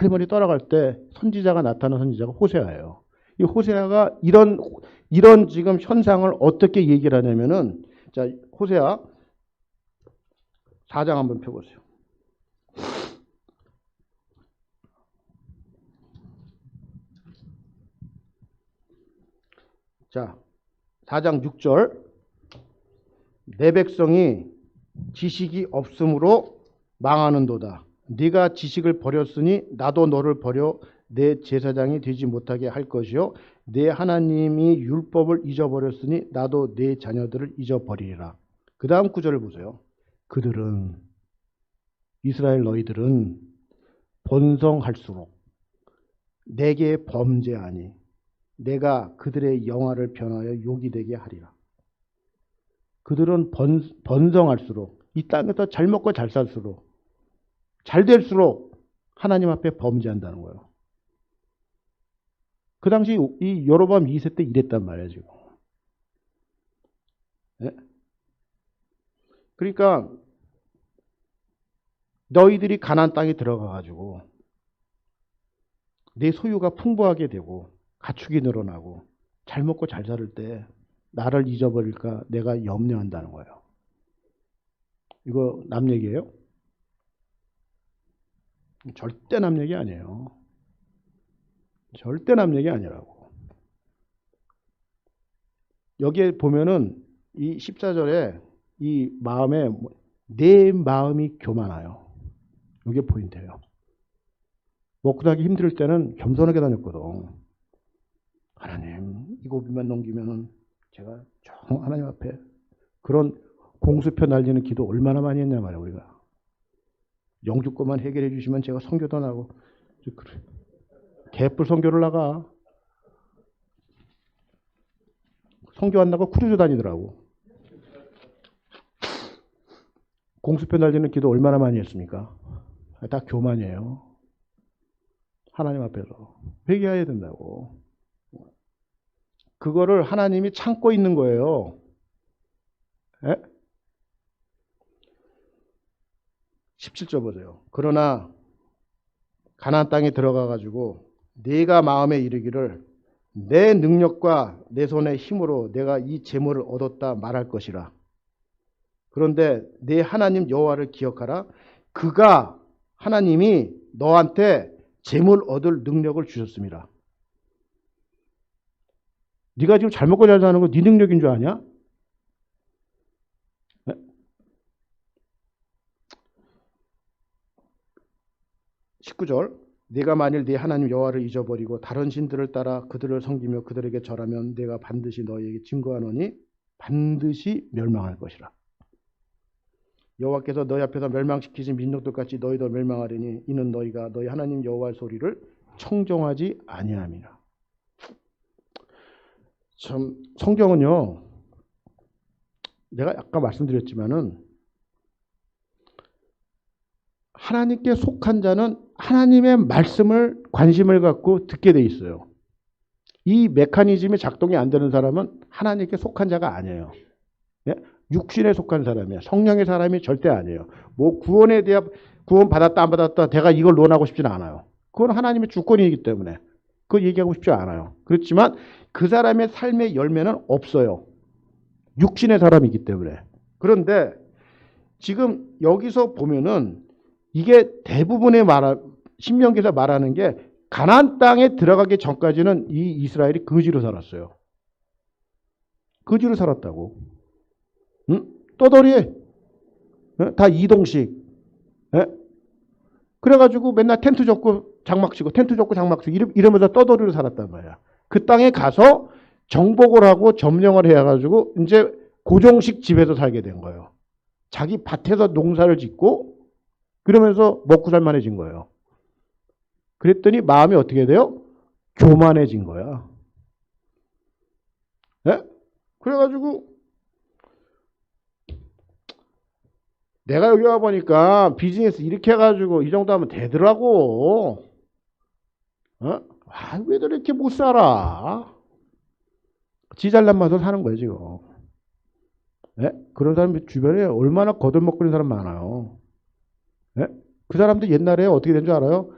멀리 떠나갈 때 선지자가 나타난 선지자가 호세아예요. 이 호세아가 이런 지금 현상을 어떻게 얘기를 하냐면은, 자, 호세아 4장 한번 펴보세요. 자, 4장 6절. 내 백성이 지식이 없으므로 망하는도다. 네가 지식을 버렸으니 나도 너를 버려 내 제사장이 되지 못하게 할 것이요 내 하나님이 율법을 잊어버렸으니 나도 내 자녀들을 잊어버리리라. 그 다음 구절을 보세요. 그들은, 이스라엘 너희들은 번성할수록 내게 범죄하니 내가 그들의 영화를 변하여 욕이 되게 하리라. 그들은 번성할수록, 이 땅에서 잘 먹고 잘 살수록, 잘 될수록 하나님 앞에 범죄한다는 거예요. 그 당시 이 여로보암 2세 때 이랬단 말이에요, 지금. 네? 그러니까 너희들이 가나안 땅에 들어가가지고 내 소유가 풍부하게 되고 가축이 늘어나고 잘 먹고 잘 살 때 나를 잊어버릴까 내가 염려한다는 거예요. 이거 남 얘기예요? 절대 남 얘기 아니에요. 절대 남 얘기 아니라고. 여기에 보면은 이 14절에 이 마음에 내 마음이 교만하여. 이게 포인트예요. 먹고 살기 힘들 때는 겸손하게 다녔거든. 하나님, 이 고비만 넘기면은 제가 정 하나님 앞에 그런 공수표 날리는 기도 얼마나 많이 했냐 말이야, 우리가. 영주권만 해결해 주시면 제가 선교도 나고, 개뿔 선교를 나가. 선교 안 나고 크루즈 다니더라고. 공수표 날리는 기도 얼마나 많이 했습니까? 다 교만이에요. 하나님 앞에서 회개해야 된다고. 그거를 하나님이 참고 있는 거예요. 에? 17절 보세요. 그러나 가나안 땅에 들어가 가지고 네가 마음에 이르기를 내 능력과 내 손의 힘으로 내가 이 재물을 얻었다 말할 것이라. 그런데 내 하나님 여호와를 기억하라. 그가 하나님이 너한테 재물 얻을 능력을 주셨습니다. 네가 지금 잘 먹고 잘 사는 거 네 능력인 줄 아냐? 네? 19절 네가 만일 네 하나님 여호와를 잊어버리고 다른 신들을 따라 그들을 섬기며 그들에게 절하면 내가 반드시 너희에게 증거하노니 반드시 멸망할 것이라. 여호와께서 너희 앞에서 멸망시키신 민족들같이 너희도 멸망하리니 이는 너희가 너희 하나님 여호와의 소리를 청종하지 아니함이라. 참 성경은요, 내가 아까 말씀드렸지만은 하나님께 속한 자는 하나님의 말씀을 관심을 갖고 듣게 돼 있어요. 이 메커니즘이 작동이 안 되는 사람은 하나님께 속한 자가 아니에요. 예? 육신에 속한 사람이에요. 성령의 사람이 절대 아니에요. 뭐 구원에 대한 구원 받았다 안 받았다 내가 이걸 논하고 싶지는 않아요. 그건 하나님의 주권이기 때문에 그거 얘기하고 싶지 않아요. 그렇지만 그 사람의 삶의 열매는 없어요. 육신의 사람이기 때문에. 그런데 지금 여기서 보면은 이게 대부분의 신명기에서 말하는 게 가나안 땅에 들어가기 전까지는 이 이스라엘이 거지로 살았어요. 거지로 살았다고. 응? 떠돌이. 다 이동식. 예? 그래가지고 맨날 텐트 젓고 장막 치고 텐트 젓고 장막 치고 이러면서 떠돌이로 살았단 말이야. 그 땅에 가서 정복을 하고 점령을 해가지고 이제 고정식 집에서 살게 된 거예요. 자기 밭에서 농사를 짓고 그러면서 먹고 살만해진 거예요. 그랬더니 마음이 어떻게 돼요? 교만해진 거야. 네? 그래가지고 내가 여기 와보니까 비즈니스 이렇게 해가지고 이 정도 하면 되더라고. 어? 아, 왜들 이렇게 못 살아? 지 잘난 맛으로 사는 거예요, 지금. 네? 그런 사람이 주변에 얼마나 거들먹거리는 사람 많아요. 네? 그 사람들 옛날에 어떻게 된 줄 알아요?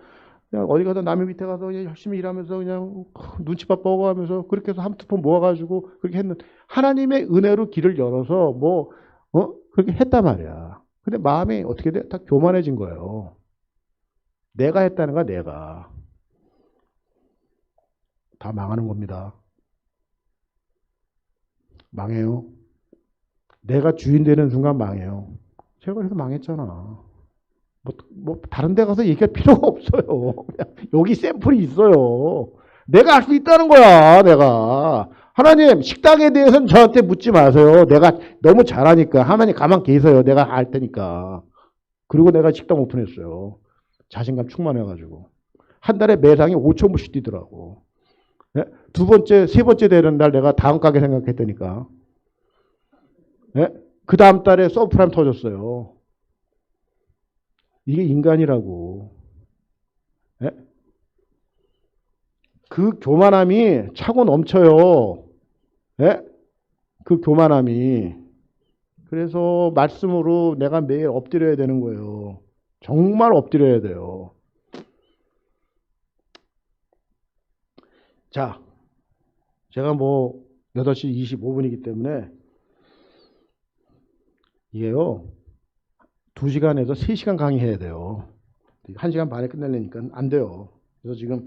그냥 어디 가서 남의 밑에 가서 그냥 열심히 일하면서 그냥 눈치밥 보고 하면서 그렇게 해서 한 투푼 모아가지고 그렇게 했는 하나님의 은혜로 길을 열어서 그렇게 했단 말이야. 근데 마음이 어떻게 돼? 다 교만해진 거예요. 내가 했다는 거야, 내가. 다 망하는 겁니다. 망해요. 내가 주인 되는 순간 망해요. 제가 그래서 망했잖아. 다른 데 가서 얘기할 필요가 없어요. 그냥 여기 샘플이 있어요. 내가 할 수 있다는 거야, 내가. 하나님, 식당에 대해서는 저한테 묻지 마세요. 내가 너무 잘하니까. 하나님 가만 계세요. 내가 할 테니까. 그리고 내가 식당 오픈했어요. 자신감 충만해가지고. 한 달에 매상이 5천 불씩 뛰더라고. 예? 두 번째, 세 번째 되는 날 내가 다음 가게 생각했다니까. 예? 그 다음 달에 서브프라임 터졌어요. 이게 인간이라고. 예? 그 교만함이 차고 넘쳐요. 예? 그 교만함이. 그래서 말씀으로 내가 매일 엎드려야 되는 거예요. 정말 엎드려야 돼요. 자, 제가 뭐 8시 25분이기 때문에 이게요. 2시간에서 3시간 강의해야 돼요. 1시간 반에 끝내려니까 안 돼요. 그래서 지금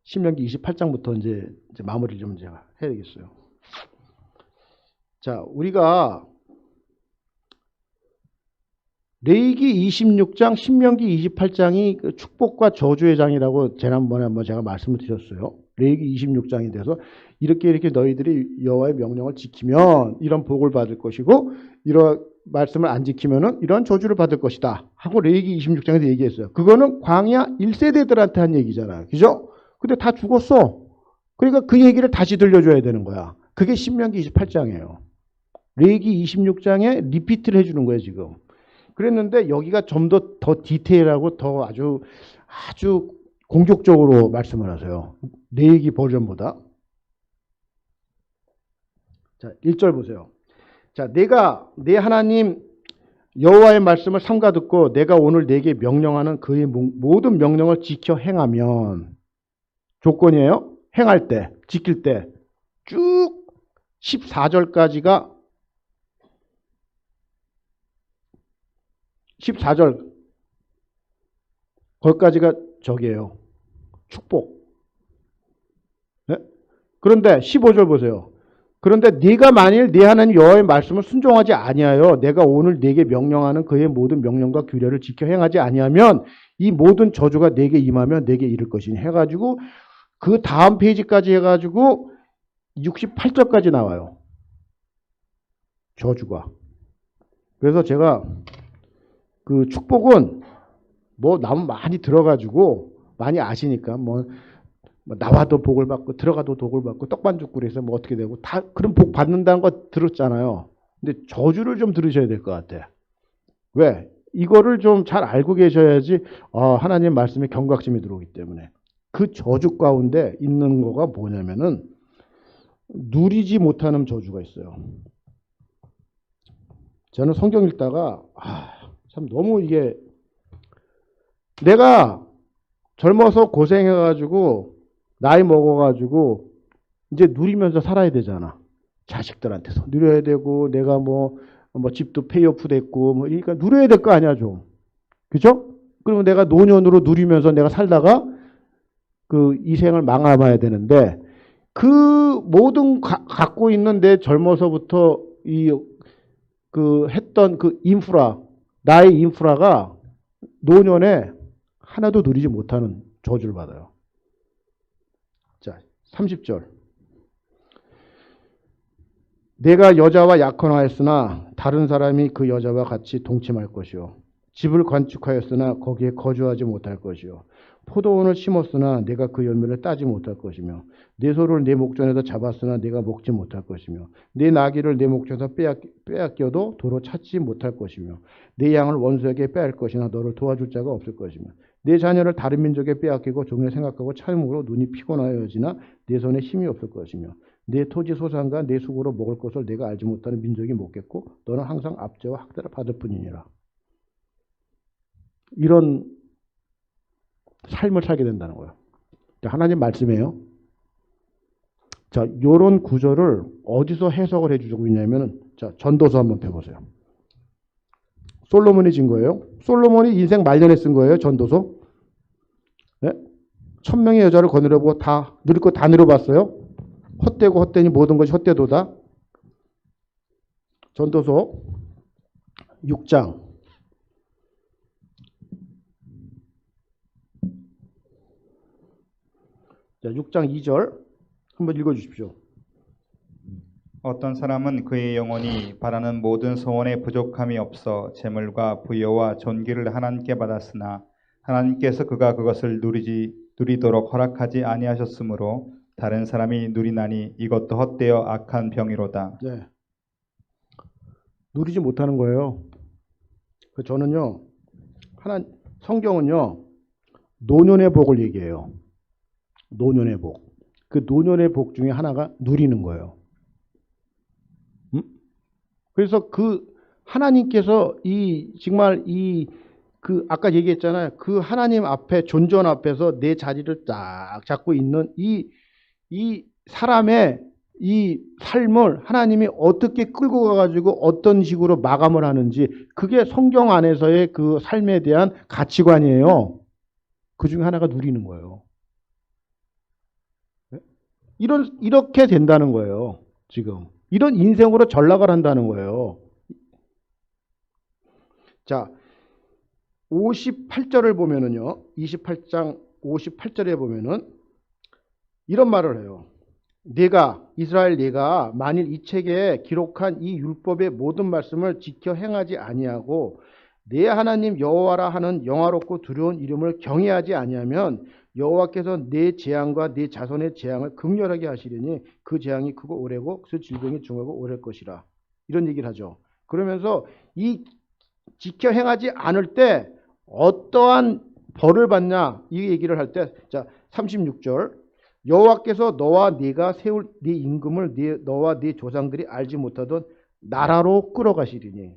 신명기 28장부터 이제 마무리를 좀 제가 해야 되겠어요. 자, 우리가 레위기 26장, 신명기 28장이 축복과 저주의 장이라고 지난번에 한번 제가 말씀을 드렸어요. 레위기 26장에 대해서 이렇게 너희들이 여호와의 명령을 지키면 이런 복을 받을 것이고 이런 말씀을 안 지키면은 이런 저주를 받을 것이다 하고 레위기 26장에서 얘기했어요. 그거는 광야 1세대들한테 한 얘기잖아요. 그죠? 근데 다 죽었어. 그러니까 그 얘기를 다시 들려줘야 되는 거야. 그게 신명기 28장이에요. 레위기 26장에 리피트를 해주는 거예요, 지금. 그랬는데 여기가 좀 더 디테일하고 더 아주 공격적으로 말씀을 하세요. 레위기 버전보다. 자, 1절 보세요. 자, 내가 내 하나님 여호와의 말씀을 삼가 듣고 내가 오늘 내게 명령하는 그의 모든 명령을 지켜 행하면 조건이에요. 행할 때, 지킬 때 쭉 14절까지가 14절 거기까지가 저기예요. 축복. 네? 그런데 15절 보세요. 그런데 네가 만일 네 하나님 여호와의 말씀을 순종하지 아니하여 내가 오늘 네게 명령하는 그의 모든 명령과 규례를 지켜 행하지 아니하면 이 모든 저주가 네게 임하면 네게 이를 것이니 해가지고 그 다음 페이지까지 해가지고 68절까지 나와요. 저주가. 그래서 제가 그 축복은 뭐 나무 많이 들어가지고 많이 아시니까 뭐 나와도 복을 받고 들어가도 복을 받고 떡반죽구리에서 뭐 어떻게 되고 다 그런 복 받는다는 거 들었잖아요. 근데 저주를 좀 들으셔야 될 것 같아. 왜? 이거를 좀 잘 알고 계셔야지 하나님 말씀에 경각심이 들어오기 때문에. 그 저주 가운데 있는 거가 뭐냐면은 누리지 못하는 저주가 있어요. 저는 성경 읽다가 참 너무 이게 내가 젊어서 고생해가지고 나이 먹어가지고 이제 누리면서 살아야 되잖아. 자식들한테서 누려야 되고 내가 뭐 집도 페이오프 됐고 뭐 그러니까 누려야 될 거 아니야 좀. 그죠? 그러면 내가 노년으로 누리면서 내가 살다가 그 이 생을 망아봐야 되는데 그 모든 갖고 있는 내 젊어서부터 그 했던 그 인프라 나의 인프라가 노년에 하나도 누리지 못하는 저주를 받아요. 자, 30절. 내가 여자와 약혼하였으나 다른 사람이 그 여자와 같이 동침할 것이요. 집을 건축하였으나 거기에 거주하지 못할 것이요. 포도원을 심었으나 내가 그 열매를 따지 못할 것이며 내 소를 내 목전에서 잡았으나 내가 먹지 못할 것이며 내 나귀를 내 목전에서 빼앗겨도 도로 찾지 못할 것이며 내 양을 원수에게 빼앗을 것이나 너를 도와줄 자가 없을 것이며 내 자녀를 다른 민족에 빼앗기고 종일 생각하고 참음으로 눈이 피곤하여지나 내 손에 힘이 없을 것이며 내 토지 소산과 내 수고로 먹을 것을 내가 알지 못하는 민족이 먹겠고 너는 항상 압제와 학대를 받을 뿐이니라. 이런 삶을 살게 된다는 거예요. 하나님 말씀이에요. 자, 요런 구절을 어디서 해석을 해주고 있냐면은 자, 전도서 한번 펴보세요. 솔로몬이 진 거예요. 솔로몬이 인생 말년에 쓴 거예요. 전도서. 네? 1000명의 여자를 거느려보고 다 누릴 거 다 누려봤어요. 헛되고 헛되니 모든 것이 헛되도다. 전도서 6장 자, 6장 2절 한번 읽어 주십시오. 어떤 사람은 그의 영혼이 바라는 모든 소원에 부족함이 없어 재물과 부여와 존귀를 하나님께 받았으나 하나님께서 그가 그것을 누리도록 허락하지 아니하셨으므로 다른 사람이 누리나니 이것도 헛되어 악한 병이로다. 네. 누리지 못하는 거예요. 저는요, 성경은요, 노년의 복을 얘기해요. 노년의 복. 그 노년의 복 중에 하나가 누리는 거예요. 그래서 하나님께서 정말 아까 얘기했잖아요. 그 하나님 앞에, 존전 앞에서 내 자리를 딱 잡고 있는 이 사람의 이 삶을 하나님이 어떻게 끌고 가가지고 어떤 식으로 마감을 하는지, 그게 성경 안에서의 그 삶에 대한 가치관이에요. 그 중에 하나가 누리는 거예요. 이렇게 된다는 거예요. 지금. 이런 인생으로 전락을 한다는 거예요. 자, 58절을 보면은요, 28장 58절에 보면은 이런 말을 해요. 이스라엘 네가 만일 이 책에 기록한 이 율법의 모든 말씀을 지켜 행하지 아니하고 내 하나님 여호와라 하는 영화롭고 두려운 이름을 경외하지 아니하면 여호와께서 내 재앙과 내 자손의 재앙을 극렬하게 하시리니 그 재앙이 크고 오래고 그 질병이 중하고 오래일 것이라. 이런 얘기를 하죠. 그러면서 이 지켜 행하지 않을 때 어떠한 벌을 받냐 이 얘기를 할 때, 자 36절 여호와께서 너와 네가 세울 네 임금을 너와 네 조상들이 알지 못하던 나라로 끌어가시리니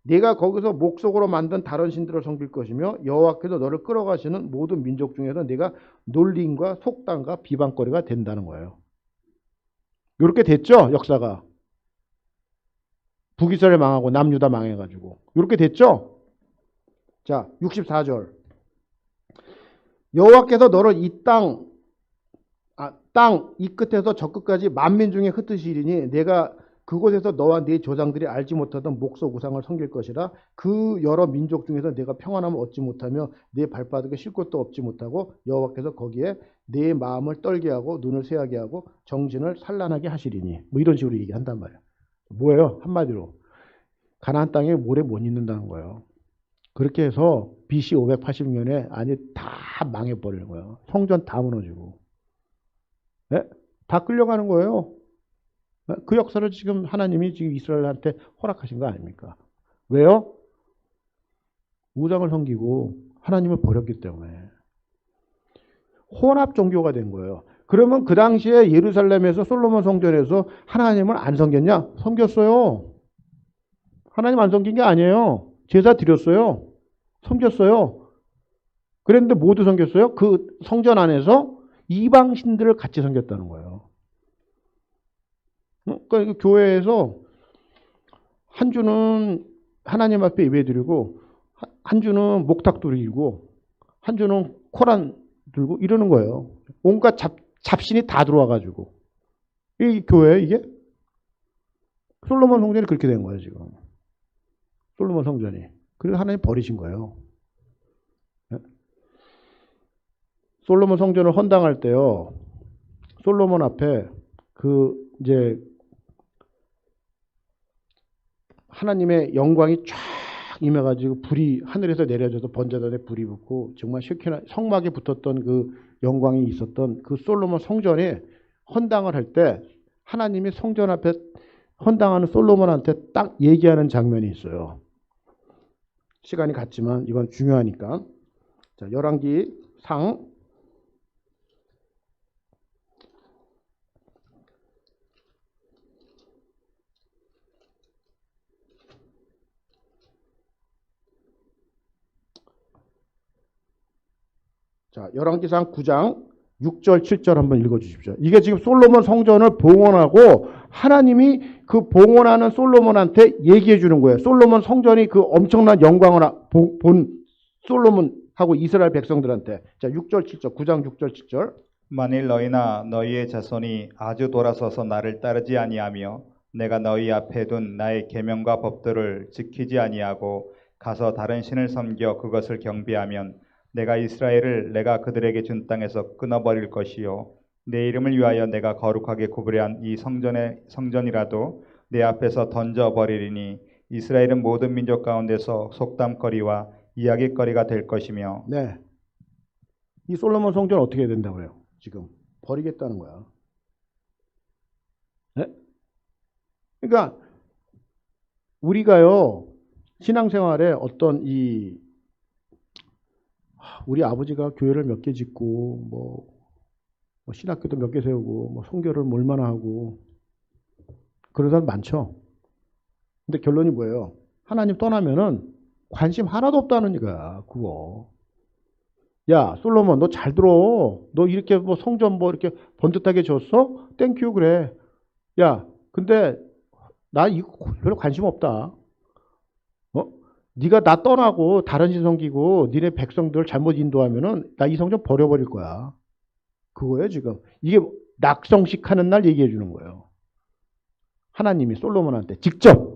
네가 거기서 목석으로 만든 다른 신들을 섬길 것이며 여호와께서 너를 끌어가시는 모든 민족 중에서 네가 놀림과 속담과 비방거리가 된다는 거예요. 이렇게 됐죠, 역사가. 북이스라엘 망하고 남유다 망해가지고 이렇게 됐죠. 자 64절 여호와께서 너를 이 땅 이 끝에서 저 끝까지 만민 중에 흩으시리니 내가 그곳에서 너와 네 조상들이 알지 못하던 목석 우상을 섬길 것이라. 그 여러 민족 중에서 내가 평안함을 얻지 못하며 내 발바닥에 쉴 곳도 없지 못하고 여호와께서 거기에 내 마음을 떨게 하고 눈을 새하게 하고 정신을 산란하게 하시리니. 뭐 이런 식으로 얘기한단 말이에요. 뭐예요? 한마디로 가나안 땅에 모래 못 있는다는 거예요. 그렇게 해서 BC 580년에 다 망해버리는 거예요. 성전 다 무너지고. 네? 다 끌려가는 거예요. 그 역사를 지금 하나님이 지금 이스라엘한테 허락하신 거 아닙니까? 왜요? 우상을 섬기고 하나님을 버렸기 때문에. 혼합 종교가 된 거예요. 그러면 그 당시에 예루살렘에서 솔로몬 성전에서 하나님을 안 섬겼냐? 섬겼어요. 하나님 안 섬긴 게 아니에요. 제사 드렸어요. 섬겼어요. 그랬는데 모두 섬겼어요? 그 성전 안에서 이방 신들을 같이 섬겼다는 거예요. 그러니까 교회에서 한 주는 하나님 앞에 예배드리고 한 주는 목탁 드리고 한 주는 코란 들고 이러는 거예요. 온갖 잡신이 다 들어와가지고. 이 교회 이게 솔로몬 성전이 그렇게 된 거예요 지금. 솔로몬 성전이. 그래서 하나님 버리신 거예요. 솔로몬 성전을 헌당할 때요. 솔로몬 앞에 이제 하나님의 영광이 쫙 임해가지고 불이 하늘에서 내려져서 번제단에 불이 붙고 정말 쉐키나 성막에 붙었던 그 영광이 있었던 그 솔로몬 성전에 헌당을 할 때 하나님이 성전 앞에 헌당하는 솔로몬한테 딱 얘기하는 장면이 있어요. 시간이 갔지만 이건 중요하니까. 자, 열왕기상 9장 6절 7절 한번 읽어주십시오. 이게 지금 솔로몬 성전을 봉헌하고 하나님이 그 봉헌하는 솔로몬한테 얘기해 주는 거예요. 솔로몬 성전이 그 엄청난 영광을 본 솔로몬하고 이스라엘 백성들한테. 자 6절 7절 9장 6절 7절 만일 너희나 너희의 자손이 아주 돌아서서 나를 따르지 아니하며 내가 너희 앞에 둔 나의 계명과 법도를 지키지 아니하고 가서 다른 신을 섬겨 그것을 경배하면 내가 이스라엘을 내가 그들에게 준 땅에서 끊어버릴 것이요 내 이름을 위하여 내가 거룩하게 구부려한 이 성전이라도 내 앞에서 던져버리리니 이스라엘은 모든 민족 가운데서 속담거리와 이야깃거리가 될 것이며. 네. 이 솔로몬 성전 어떻게 해야 된다고요? 지금 버리겠다는 거야. 네? 그러니까 우리가요 신앙생활에 어떤 우리 아버지가 교회를 몇 개 짓고 뭐 신학교도 몇 개 세우고 뭐 선교를 얼마나 하고 그런 사람 많죠. 근데 결론이 뭐예요? 하나님 떠나면은 관심 하나도 없다는 거야. 그거. 야 솔로몬 너 잘 들어. 너 이렇게 뭐 성전 뭐 이렇게 번듯하게 지었어? 땡큐 그래. 야 근데 나 이거 별로 관심 없다. 어? 네가 나 떠나고 다른 신 섬기고 니네 백성들 잘못 인도하면은 나 이 성전 버려버릴 거야. 그거예요 지금. 이게 낙성식 하는 날 얘기해 주는 거예요. 하나님이 솔로몬한테 직접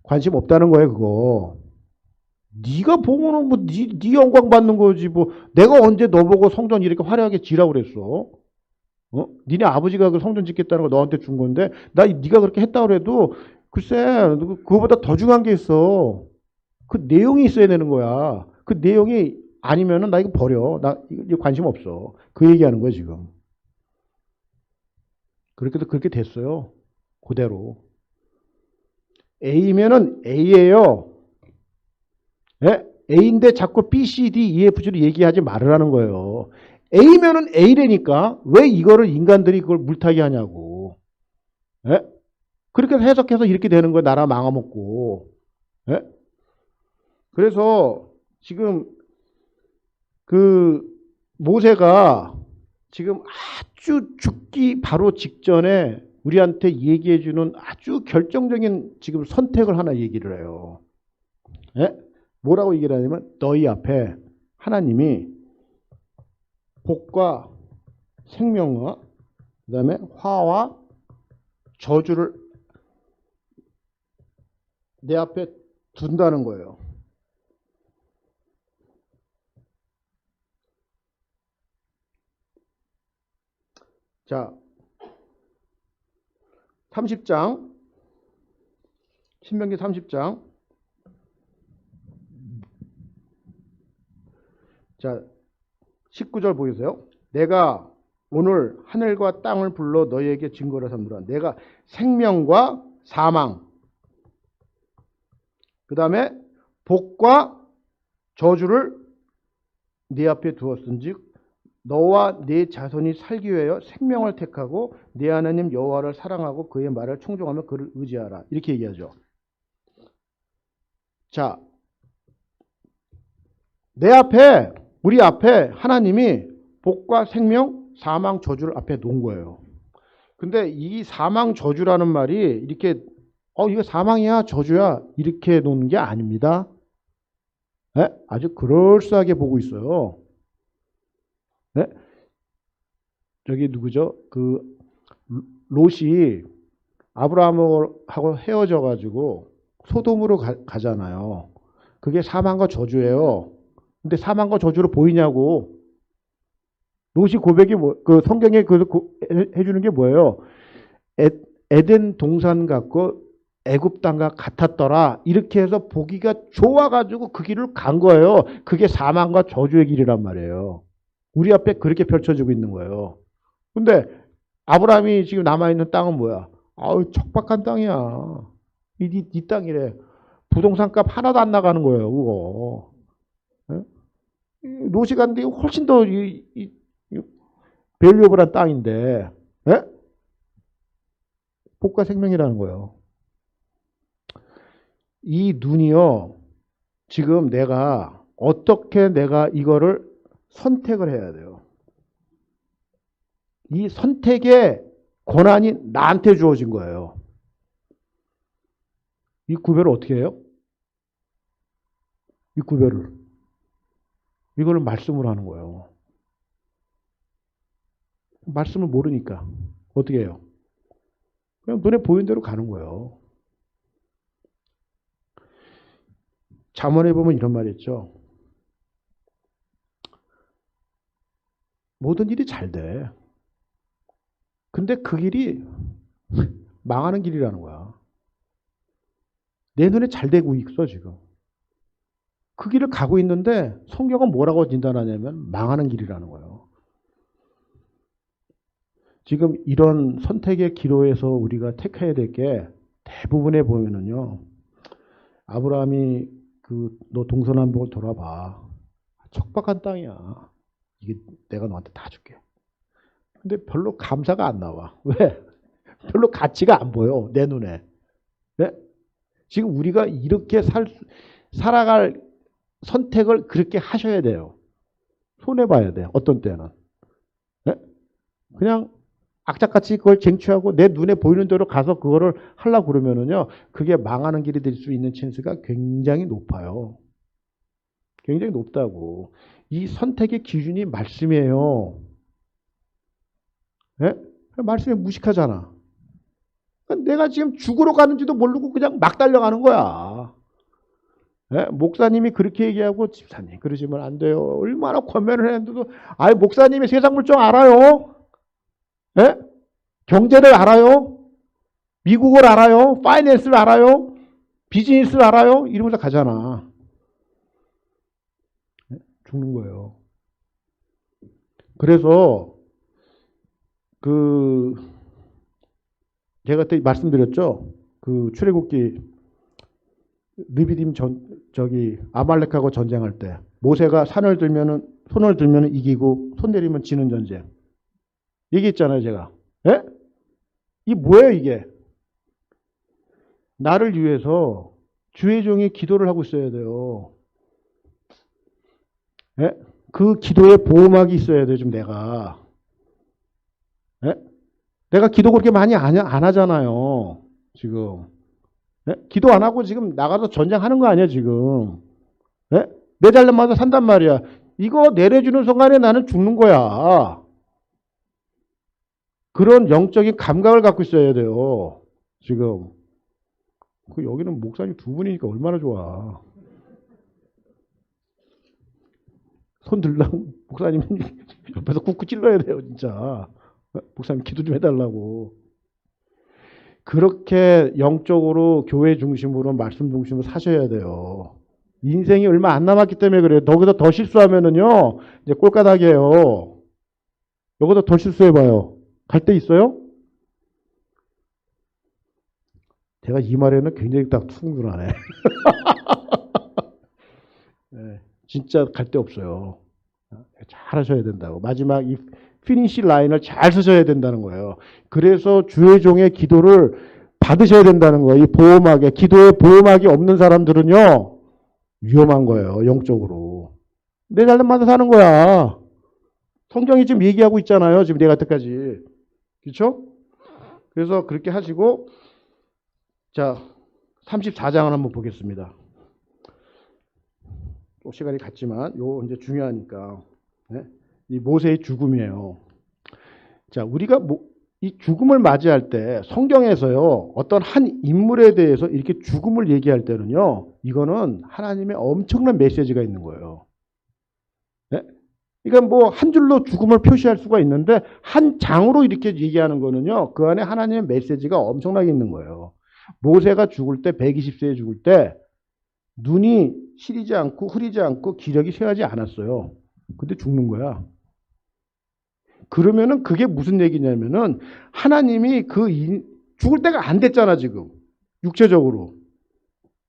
관심 없다는 거예요 그거. 네가 보고는 뭐 네 영광 받는 거지 뭐. 내가 언제 너 보고 성전 이렇게 화려하게 지라고 그랬어? 니네 아버지가 그 성전 짓겠다는 거 너한테 준 건데 네가 그렇게 했다고 해도 글쎄 그거보다 더 중요한 게 있어. 그 내용이 있어야 되는 거야. 그 내용이 아니면은 나 이거 버려. 나 이거 관심 없어. 그 얘기하는 거야 지금. 그렇게 됐어요. 그대로. A면은 A예요. 예? A인데 자꾸 B, C, D, E, F, G로 얘기하지 말으라는 거예요. A면은 A라니까 왜 이거를 인간들이 그걸 물타기 하냐고. 예? 그렇게 해석해서 이렇게 되는 거야. 나라 망아먹고. 예? 그래서 지금 그 모세가 지금 아주 죽기 바로 직전에 우리한테 얘기해주는 아주 결정적인 지금 선택을 하나 얘기를 해요. 예? 뭐라고 얘기를 하냐면 너희 앞에 하나님이 복과 생명과 그다음에 화와 저주를 내 앞에 둔다는 거예요. 자, 30장 신명기 30장 자 19절 보이세요? 내가 오늘 하늘과 땅을 불러 너희에게 증거를 삼노라. 내가 생명과 사망 그 다음에 복과 저주를 네 앞에 두었은즉 너와 네 자손이 살기 위하여 생명을 택하고 네 하나님 여호와를 사랑하고 그의 말을 청종하며 그를 의지하라. 이렇게 얘기하죠. 자, 내 앞에 우리 앞에 하나님이 복과 생명, 사망, 저주를 앞에 놓은 거예요. 근데 이 사망, 저주라는 말이 이렇게 이거 사망이야, 저주야 이렇게 놓는 게 아닙니다. 네? 아주 그럴싸하게 보고 있어요. 네? 저기 누구죠? 그 롯이 아브라함하고 헤어져 가지고 소돔으로 가잖아요. 그게 사망과 저주예요. 근데 사망과 저주로 보이냐고. 롯이 고백이 그 성경에 해주는 게 뭐예요? 에덴 동산 같고 애굽 땅과 같았더라. 이렇게 해서 보기가 좋아가지고 그 길을 간 거예요. 그게 사망과 저주의 길이란 말이에요. 우리 앞에 그렇게 펼쳐지고 있는 거예요. 근데 아브라함이 지금 남아있는 땅은 뭐야? 아우 척박한 땅이야. 이 땅이래. 부동산 값 하나도 안 나가는 거예요. 그거. 롯이 갔는데 훨씬 더 밸류어블한 땅인데 복과 생명이라는 거예요. 이 눈이요. 지금 내가 어떻게 내가 이거를 선택을 해야 돼요. 이 선택의 권한이 나한테 주어진 거예요. 이 구별을 어떻게 해요? 이 구별을. 이거를 말씀으로 하는 거예요. 말씀을 모르니까 어떻게 해요? 그냥 눈에 보이는 대로 가는 거예요. 잠언에 보면 이런 말이 있죠. 모든 일이 잘 돼. 근데 그 길이 망하는 길이라는 거야. 내 눈에 잘 되고 있어, 지금. 그 길을 가고 있는데 성경은 뭐라고 진단하냐면 망하는 길이라는 거예요. 지금 이런 선택의 기로에서 우리가 택해야 될 게 대부분에 보면은요. 아브라함이 너 동서남북을 돌아봐. 척박한 땅이야. 이게 내가 너한테 다 줄게. 근데 별로 감사가 안 나와. 왜? 별로 가치가 안 보여. 내 눈에. 네? 지금 우리가 이렇게 살아갈 선택을 그렇게 하셔야 돼요. 손해봐야 돼. 어떤 때는. 네? 그냥 악착같이 그걸 쟁취하고 내 눈에 보이는 대로 가서 그거를 하려고 그러면은요. 그게 망하는 길이 될 수 있는 찬스가 굉장히 높아요. 굉장히 높다고. 이 선택의 기준이 말씀이에요. 네? 말씀이 무식하잖아. 내가 지금 죽으러 가는지도 모르고 그냥 막 달려가는 거야. 네? 목사님이 그렇게 얘기하고 집사님 그러시면 안 돼요. 얼마나 권면을 했는데도 아예 목사님이 세상 물정 알아요. 네? 경제를 알아요. 미국을 알아요. 파이낸스를 알아요. 비즈니스를 알아요. 이러면서 가잖아. 네? 죽는 거예요. 그래서 제가 그때 말씀드렸죠. 출애굽기 느비딤 아말렉하고 전쟁할 때 모세가 손을 들면은 이기고 손 내리면 지는 전쟁. 얘기했잖아요, 제가. 예? 이 뭐예요, 이게? 나를 위해서 주의 종이 기도를 하고 있어야 돼요. 예? 그 기도에 보호막이 있어야 돼요, 지금 내가. 예? 내가 기도 그렇게 많이 안 하잖아요, 지금. 예? 기도 안 하고 지금 나가서 전쟁하는 거 아니야, 지금. 예? 내 잘못마다 산단 말이야. 이거 내려주는 순간에 나는 죽는 거야. 그런 영적인 감각을 갖고 있어야 돼요, 지금. 여기는 목사님 두 분이니까 얼마나 좋아. 손 들라고 목사님 옆에서 꾹꾹 찔러야 돼요, 진짜. 목사님 기도 좀 해달라고. 그렇게 영적으로 교회 중심으로 말씀 중심으로 사셔야 돼요. 인생이 얼마 안 남았기 때문에 그래요. 거기서 더 실수하면은요, 이제 꼴까닥이에요. 여기서 더 실수해봐요. 갈 데 있어요? 제가 이 말에는 굉장히 딱 충분하네. 네, 진짜 갈 데 없어요. 잘 하셔야 된다고. 마지막 이 피니시 라인을 잘 쓰셔야 된다는 거예요. 그래서 주의 종의 기도를 받으셔야 된다는 거예요. 이 보호막에. 기도에 보호막이 없는 사람들은요, 위험한 거예요. 영적으로. 내 잘못만 사는 거야. 성경이 지금 얘기하고 있잖아요. 지금 내가 때까지. 그렇죠? 그래서 그렇게 하시고, 자, 34장을 한번 보겠습니다. 또 시간이 갔지만, 이제 중요하니까. 네? 이 모세의 죽음이에요. 자, 우리가 이 죽음을 맞이할 때 성경에서요, 어떤 한 인물에 대해서 이렇게 죽음을 얘기할 때는요, 이거는 하나님의 엄청난 메시지가 있는 거예요. 네? 그러니까 한 줄로 죽음을 표시할 수가 있는데, 한 장으로 이렇게 얘기하는 거는요, 그 안에 하나님의 메시지가 엄청나게 있는 거예요. 모세가 죽을 때, 120세에 죽을 때, 눈이 시리지 않고 흐리지 않고 기력이 쇠하지 않았어요. 근데 죽는 거야. 그러면은 그게 무슨 얘기냐면은 하나님이 죽을 때가 안 됐잖아, 지금. 육체적으로.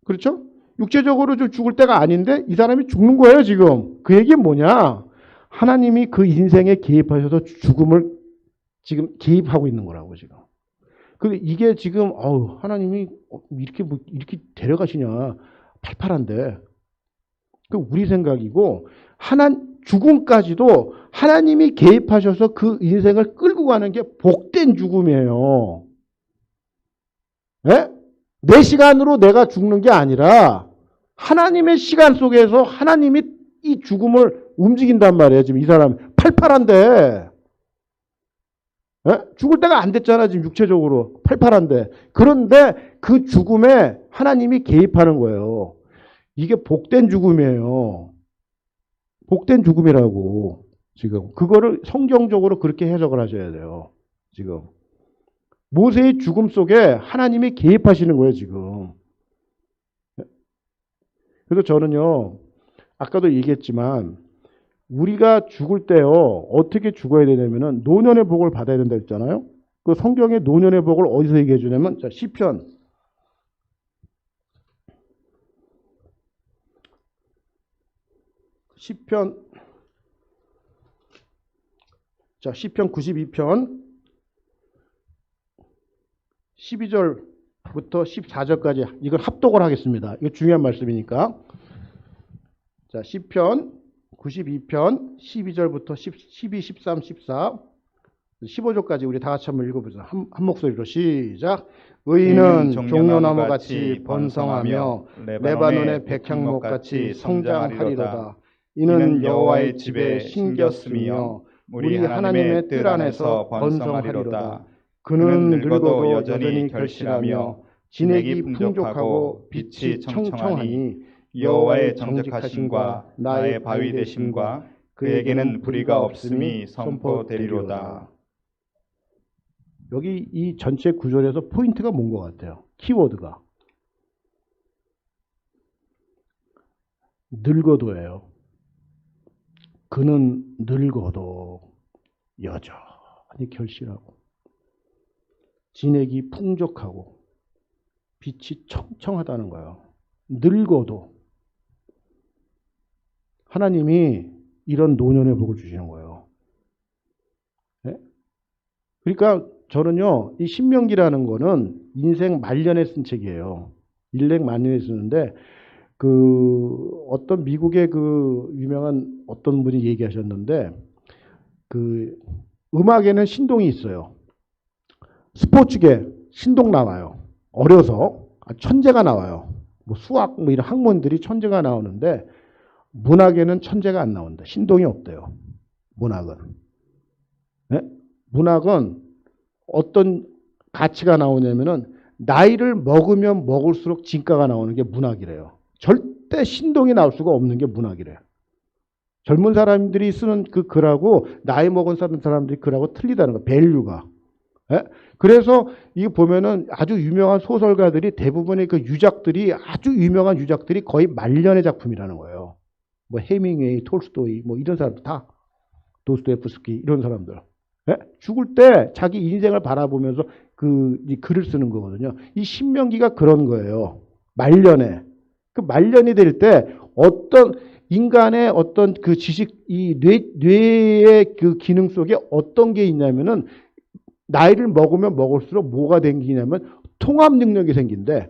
그렇죠? 육체적으로 좀 죽을 때가 아닌데 이 사람이 죽는 거예요, 지금. 그 얘기는 뭐냐? 하나님이 그 인생에 개입하셔서 죽음을 지금 개입하고 있는 거라고, 지금. 근데 이게 지금, 하나님이 이렇게 데려가시냐. 팔팔한데. 그 우리 생각이고, 죽음까지도 하나님이 개입하셔서 그 인생을 끌고 가는 게 복된 죽음이에요. 네? 내 시간으로 내가 죽는 게 아니라 하나님의 시간 속에서 하나님이 이 죽음을 움직인단 말이에요. 지금 이 사람 팔팔한데. 네? 죽을 때가 안 됐잖아. 지금 육체적으로. 팔팔한데. 그런데 그 죽음에 하나님이 개입하는 거예요. 이게 복된 죽음이에요. 복된 죽음이라고. 지금 그거를 성경적으로 그렇게 해석을 하셔야 돼요. 지금 모세의 죽음 속에 하나님이 개입하시는 거예요, 지금. 그래서 저는요, 아까도 얘기했지만 우리가 죽을 때요, 어떻게 죽어야 되냐면은 노년의 복을 받아야 된다 했잖아요. 그 성경의 노년의 복을 어디서 얘기해 주냐면, 자, 시편 92편 12절부터 14절까지 이건 합독을 하겠습니다. 이거 중요한 말씀이니까. 자, 시편 92편 12절부터 12, 13, 14, 15절까지 우리 다 같이 한번 읽어보자. 한 목소리로 시작. 의인은 종려나무같이 번성하며 레바논의 백향목같이 성장하리로다. 이는 여호와의 집에 심겼으며 우리 하나님의 뜰 안에서 번성하리로다. 그는 늙어도 여전히 결실하며 진액이 풍족하고 빛이 청청하니 여호와의 정직하심과 나의 바위 되심과 그에게는 불의가 없음이 선포되리로다. 여기 이 전체 구절에서 포인트가 뭔 것 같아요? 키워드가 늙어도예요. 그는 늙어도 여전히 결실하고 진액이 풍족하고 빛이 청청하다는 거예요. 늙어도 하나님이 이런 노년의 복을 주시는 거예요. 네? 그러니까 저는요, 이 신명기라는 거는 인생 말년에 쓴 책이에요. 인생 말년에 쓰는데, 어떤 미국의 유명한 어떤 분이 얘기하셨는데, 음악에는 신동이 있어요. 스포츠계 신동 나와요. 어려서 천재가 나와요. 뭐 수학 이런 학문들이 천재가 나오는데 문학에는 천재가 안 나온다. 신동이 없대요. 문학은. 네? 문학은 어떤 가치가 나오냐면은 나이를 먹으면 먹을수록 진가가 나오는 게 문학이래요. 절대 신동이 나올 수가 없는 게 문학이래요. 젊은 사람들이 쓰는 그 글하고 나이 먹은 사람들이 글하고 틀리다는 거, 밸류가. 예? 그래서 이거 보면은 아주 유명한 소설가들이 대부분의 그 유작들이 아주 유명한 유작들이 거의 말년의 작품이라는 거예요. 뭐 해밍웨이, 톨스토이, 뭐 이런 사람들 다 도스토옙스키 이런 사람들. 예? 죽을 때 자기 인생을 바라보면서 이 글을 쓰는 거거든요. 이 신명기가 그런 거예요. 말년에. 그 말년이 될 때 어떤 인간의 어떤 그 지식, 이 뇌의 그 기능 속에 어떤 게 있냐면은 나이를 먹으면 먹을수록 뭐가 생기냐면 통합 능력이 생긴대.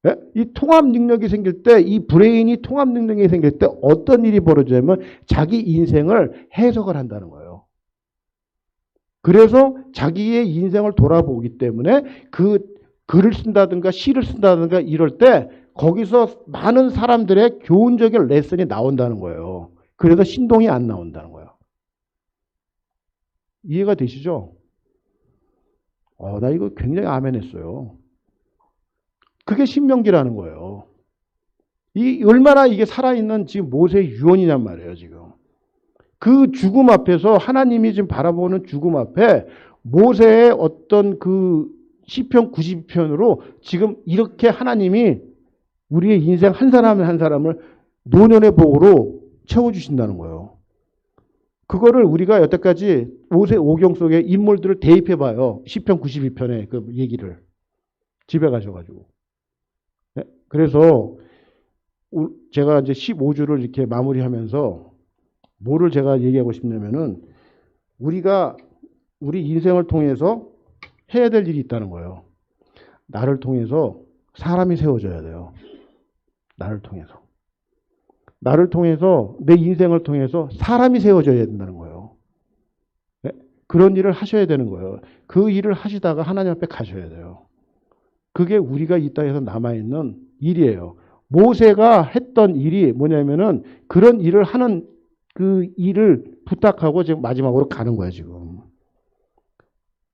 예? 이 통합 능력이 생길 때, 이 브레인이 통합 능력이 생길 때 어떤 일이 벌어지냐면 자기 인생을 해석을 한다는 거예요. 그래서 자기의 인생을 돌아보기 때문에 그 글을 쓴다든가 시를 쓴다든가 이럴 때 거기서 많은 사람들의 교훈적인 레슨이 나온다는 거예요. 그래서 신동이 안 나온다는 거예요. 이해가 되시죠? 나 이거 굉장히 아멘했어요. 그게 신명기라는 거예요. 얼마나 이게 살아있는 지금 모세의 유언이냔 말이에요, 지금. 그 죽음 앞에서 하나님이 지금 바라보는 죽음 앞에 모세의 어떤 시편 92편으로 지금 이렇게 하나님이 우리의 인생 한 사람 한 사람을 노년의 복으로 채워주신다는 거예요. 그거를 우리가 여태까지 모세 오경 속에 인물들을 대입해봐요. 시편 92편의 그 얘기를. 집에 가셔가지고. 네? 그래서 제가 이제 15주를 이렇게 마무리하면서 뭐를 제가 얘기하고 싶냐면은 우리가 우리 인생을 통해서 해야 될 일이 있다는 거예요. 나를 통해서 사람이 세워져야 돼요. 나를 통해서. 나를 통해서 내 인생을 통해서 사람이 세워져야 된다는 거예요. 네? 그런 일을 하셔야 되는 거예요. 그 일을 하시다가 하나님 앞에 가셔야 돼요. 그게 우리가 이 땅에서 남아있는 일이에요. 모세가 했던 일이 뭐냐면은 그런 일을 하는 그 일을 부탁하고 지금 마지막으로 가는 거야, 지금.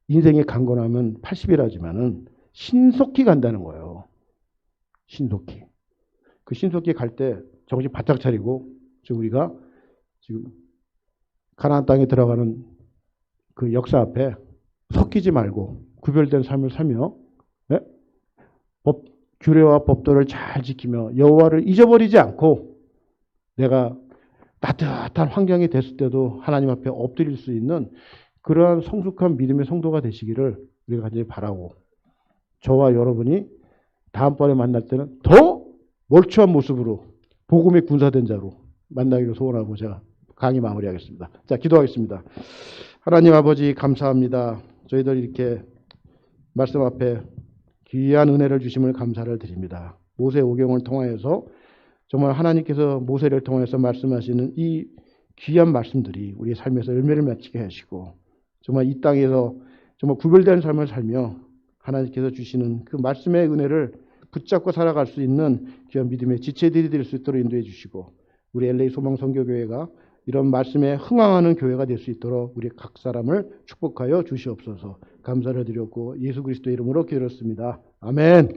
인생이 강건하면 80이라지만은 신속히 간다는 거예요. 신속히. 그 신속히 갈 때 정신 바짝 차리고 지금 우리가 지금 가나안 땅에 들어가는 그 역사 앞에 섞이지 말고 구별된 삶을 살며, 네? 규례와 법도를 잘 지키며 여호와를 잊어버리지 않고 내가 따뜻한 환경이 됐을 때도 하나님 앞에 엎드릴 수 있는 그러한 성숙한 믿음의 성도가 되시기를 우리가 간절히 바라고, 저와 여러분이 다음번에 만날 때는 더 몰두한 모습으로 복음의 군사된 자로 만나기를 소원하고 제가 강의 마무리하겠습니다. 자, 기도하겠습니다. 하나님 아버지 감사합니다. 저희들 이렇게 말씀 앞에 귀한 은혜를 주심을 감사를 드립니다. 모세 오경을 통하여서 정말 하나님께서 모세를 통해서 말씀하시는 이 귀한 말씀들이 우리의 삶에서 열매를 맺게 하시고, 정말 이 땅에서 정말 구별된 삶을 살며 하나님께서 주시는 그 말씀의 은혜를 붙잡고 살아갈 수 있는 귀한 믿음의 지체들이 될 수 있도록 인도해 주시고, 우리 LA 소망선교교회가 이런 말씀에 흥황하는 교회가 될 수 있도록 우리 각 사람을 축복하여 주시옵소서. 감사를 드렸고 예수 그리스도의 이름으로 기도했습니다. 아멘.